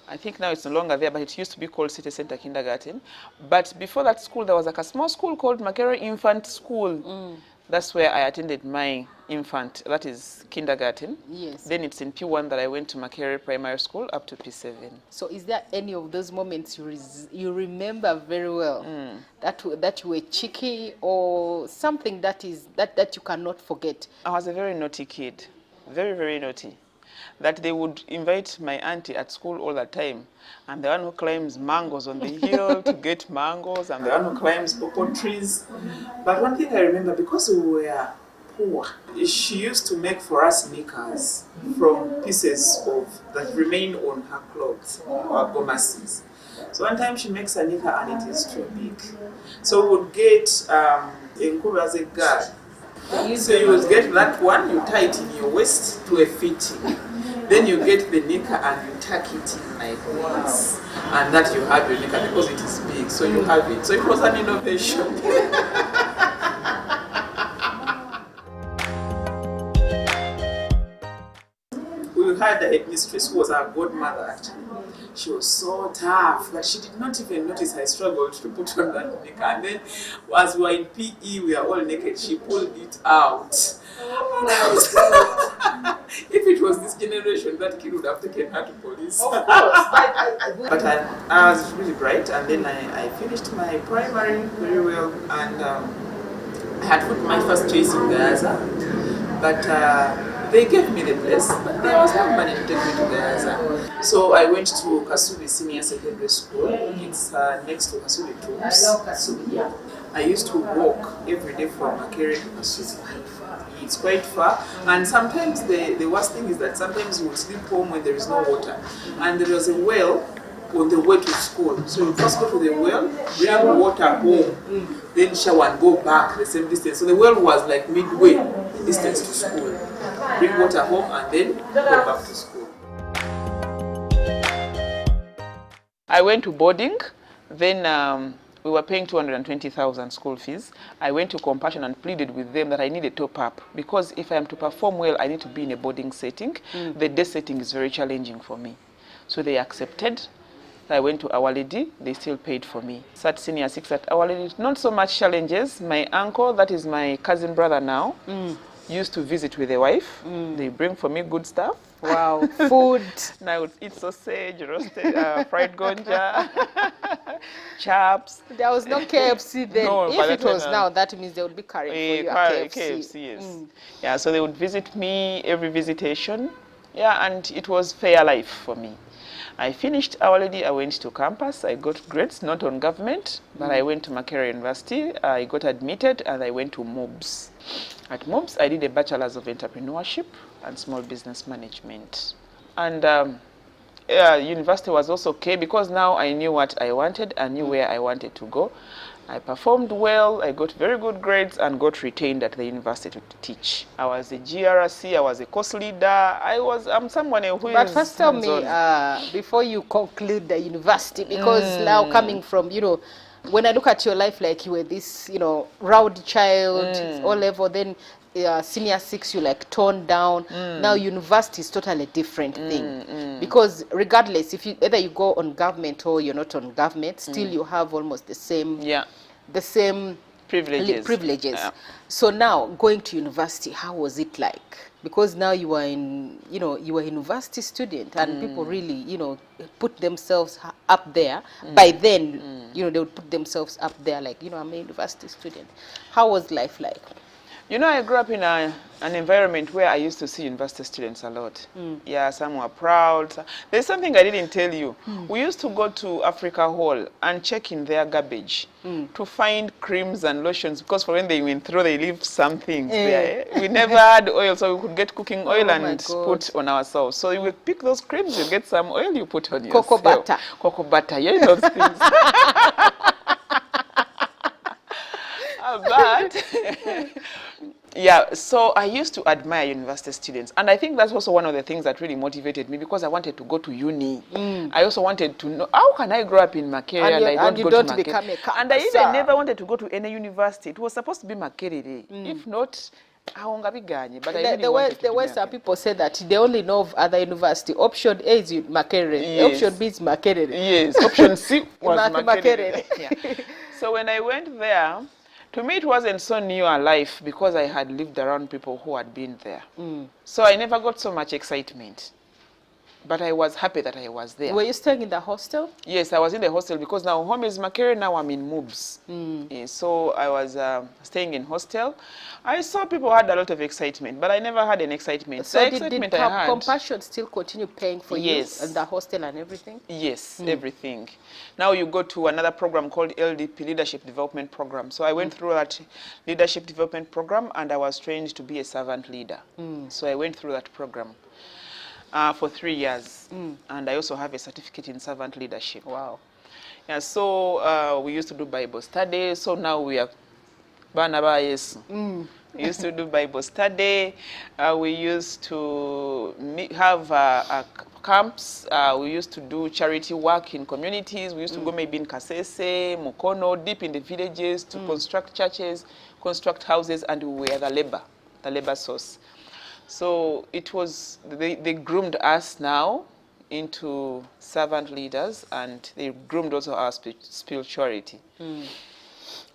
I think now it's no longer there, but it used to be called City Center Kindergarten. But before that school, there was like a small school called Makerere Infant School. That's where I attended my infant, that is kindergarten. Yes. Then it's in P1 that I went to Makerere Primary School up to P7. So is there any of those moments you remember very well, that you were cheeky or something that you cannot forget? I was a very naughty kid, very, very naughty. That they would invite my auntie at school all the time. I'm the one who climbs mangoes on the hill to get mangoes. I'm the one who climbs cocoa trees. But one thing I remember, because we were poor, she used to make for us knickers from pieces that remain on her clothes, or gomasses. So one time she makes a knicker and it is too big. So we would get Nkuba as a guard. So you would get that one, you tie it in your waist to a fitting. Then you get the knicker and you tuck it in like this. And that you have your knicker because it is big, so you have it. So it was an innovation. We had a headmistress who was our godmother actually. She was so tough that she did not even notice I struggled to put on that knicker. And then as we were in PE, we are all naked, she pulled it out. And I was if it was this generation, that kid would have taken her to police. Of course. But I was really bright, and then I finished my primary very well, and I had put my first choice in Gaza. But they gave me the place, but there was no money to take me to Gaza. So I went to Kasubi Senior Secondary School. It's next to Kasubi Troops. I love Kasubi, yeah. I used to walk every day from Makerere to Kasubi. It's quite far, and sometimes the worst thing is that sometimes you would sleep home when there is no water. And there was a well on the way to school. So you first go to the well, bring water home, then shower and go back the same distance. So the well was like midway in distance to school. Bring water home and then go back to school. I went to boarding, then we were paying 220,000 school fees. I went to Compassion and pleaded with them that I need a top-up because if I am to perform well, I need to be in a boarding setting. The day setting is very challenging for me. So they accepted. I went to Our Lady, they still paid for me. Sat Senior 6 at Our Lady, not so much challenges. My uncle, that is my cousin brother now, used to visit with a wife. They bring for me good stuff. Wow, food. Now I would eat sausage, roasted, fried gonja, chaps. There was no KFC then. No, if it was now, that means they would be carrying for you a KFC. Yes. Yeah, so they would visit me every visitation. Yeah, and it was fair life for me. I finished Our Lady, I went to campus, I got grades, not on government, but I went to Makerere University, I got admitted, and I went to MOBS. At MOBS, I did a Bachelor's of Entrepreneurship and Small Business Management. And university was also okay because now I knew what I wanted, I knew where I wanted to go. I performed well, I got very good grades and got retained at the university to teach. I was a GRC, I was a course leader, I'm someone who is... But first tell me, before you conclude the university, because now coming from, when I look at your life, like you were this, rowdy child, all level, then senior 6 you like toned down. Now university is totally different thing because regardless if either you go on government or you're not on government, still you have almost the same privileges. Yeah. So now going to university, how was it like? Because now you are in you were a university student and people really put themselves up there. By then they would put themselves up there like I'm a university student. How was life like? I grew up in an environment where I used to see university students a lot. Yeah, some were proud. There's something I didn't tell you. We used to go to Africa Hall and check in their garbage to find creams and lotions because for when they went through, they leave some things there. We never had oil, so we could get cooking oil and put on ourselves. So you would pick those creams, you get some oil, you put on yourself. Cocoa butter. Cocoa butter, yeah, those things. But yeah, so I used to admire university students, and I think that's also one of the things that really motivated me because I wanted to go to uni. I also wanted to know how can I grow up in Makerere and I don't go to Makerere. And I even never wanted to go to any university. It was supposed to be Makerere. If not, But I really wanted to the way some people say that they only know of other university. Option A is Makerere. Yes. Option B is Makerere. Yes, option C was Makerere. Yeah. So when I went there, to me it wasn't so new a life because I had lived around people who had been there. So I never got so much excitement. But I was happy that I was there. Were you staying in the hostel? Yes, I was in the hostel because now home is Makerere, now I'm in Moobs. So I was staying in hostel. I saw people had a lot of excitement, but I never had an excitement. So the did excitement I had, Compassion still continue paying for yes, you and the hostel and everything? Yes, everything. Now you go to another program called LDP, Leadership Development Program. So I went through that Leadership Development Program and I was trained to be a servant leader. So I went through that program. For 3 years, and I also have a certificate in servant leadership. Wow. Yeah, so we used to do Bible study. So now we are Barnabas. We used to do Bible study. We used to have camps. We used to do charity work in communities. We used to go maybe in Kasese, Mukono, deep in the villages to construct churches, construct houses, and we were the labor source. So it was, they groomed us now into servant leaders, and they groomed also our spirituality.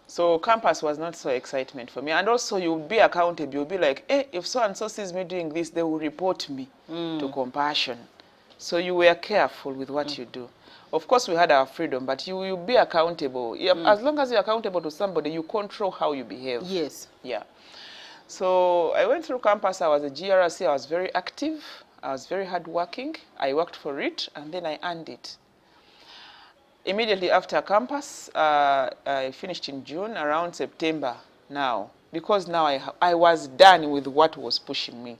So campus was not so excitement for me. And also you'll be accountable. You'll be like, hey, if so-and-so sees me doing this, they will report me to Compassion. So you were careful with what you do. Of course, we had our freedom, but you will be accountable. As long as you're accountable to somebody, you control how you behave. Yes. Yeah. So I went through campus. I was a GRC. I was very active. I was very hardworking. I worked for it, and then I earned it. Immediately after campus, I finished in June, around September now, because now I was done with what was pushing me.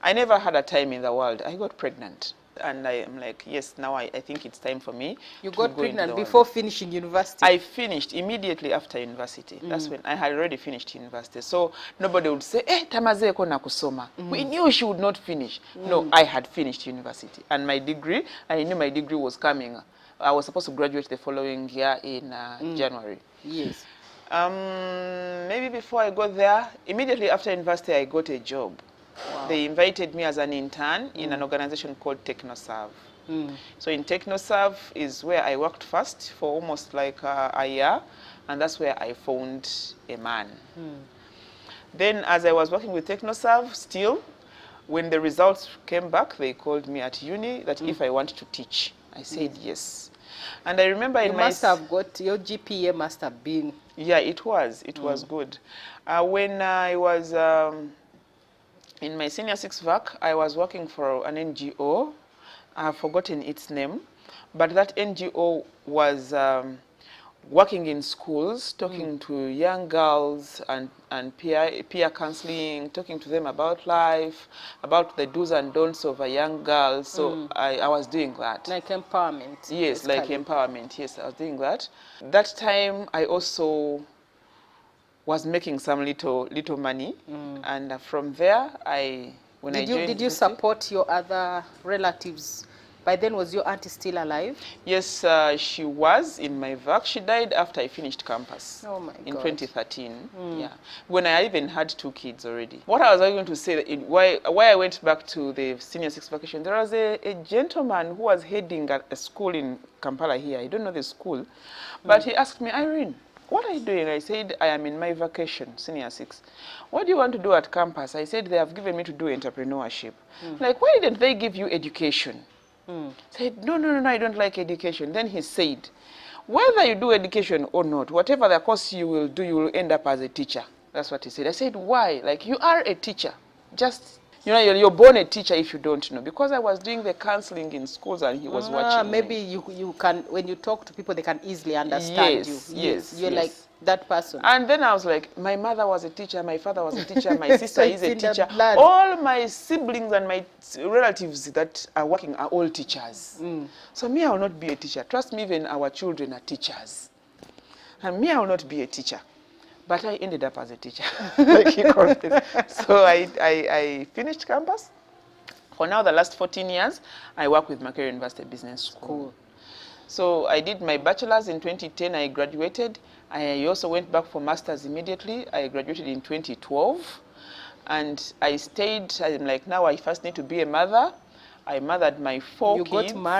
I never had a time in the world. I got pregnant. And I am like, yes, now I think it's time for me. You got pregnant before finishing university? I finished immediately after university. That's when I had already finished university. So nobody would say, eh, tamazeko na kusoma. We knew she would not finish. No, I had finished university. And my degree, I knew my degree was coming. I was supposed to graduate the following year in January. Yes. Maybe before I got there, immediately after university, I got a job. Wow. They invited me as an intern in an organization called TechnoServe. So in TechnoServe is where I worked first for almost like a year, and that's where I found a man. Then as I was working with TechnoServe still, when the results came back, they called me at uni that if I wanted to teach. I said yes. And I remember you must have got, your GPA must have been. Yeah, it was good. When I was in my senior 6 vac, I was working for an NGO. I've forgotten its name, but that NGO was working in schools, talking to young girls and peer counseling, talking to them about life, about the do's and don'ts of a young girl. So I was doing that. Like empowerment. Yes, like empowerment. Yes, I was doing that. That time I also was making some little money, and from there did you support your other relatives? By then, was your auntie still alive? Yes, she was in my vac. She died after I finished campus. Oh my God. In 2013. Yeah, when I even had 2 kids already. What I was going to say, why I went back to the senior 6 vacation, there was a gentleman who was heading a school in Kampala here. I don't know the school, but he asked me, Irene, what are you doing? I said, I am in my vacation, senior 6. What do you want to do at campus? I said, they have given me to do entrepreneurship. Like, why didn't they give you education? Said, no, I don't like education. Then he said, whether you do education or not, whatever the course you will do, you will end up as a teacher. That's what he said. I said, why? Like, you are a teacher. Just, you're born a teacher if you don't know. Because I was doing the counseling in schools and he was watching maybe me. you can, when you talk to people, they can easily understand you. Yes. You're like that person. And then I was like, my mother was a teacher, my father was a teacher, my sister is a teacher. All my siblings and my relatives that are working are all teachers. So me, I will not be a teacher. Trust me, even our children are teachers. And me, I will not be a teacher. But I ended up as a teacher. Like he called it. So I finished campus. For now, the last 14 years, I work with Makerere University Business School. Cool. So I did my bachelor's in 2010. I graduated. I also went back for master's immediately. I graduated in 2012. And I stayed. I'm like, now I first need to be a mother. I mothered my 4 kids. You got married?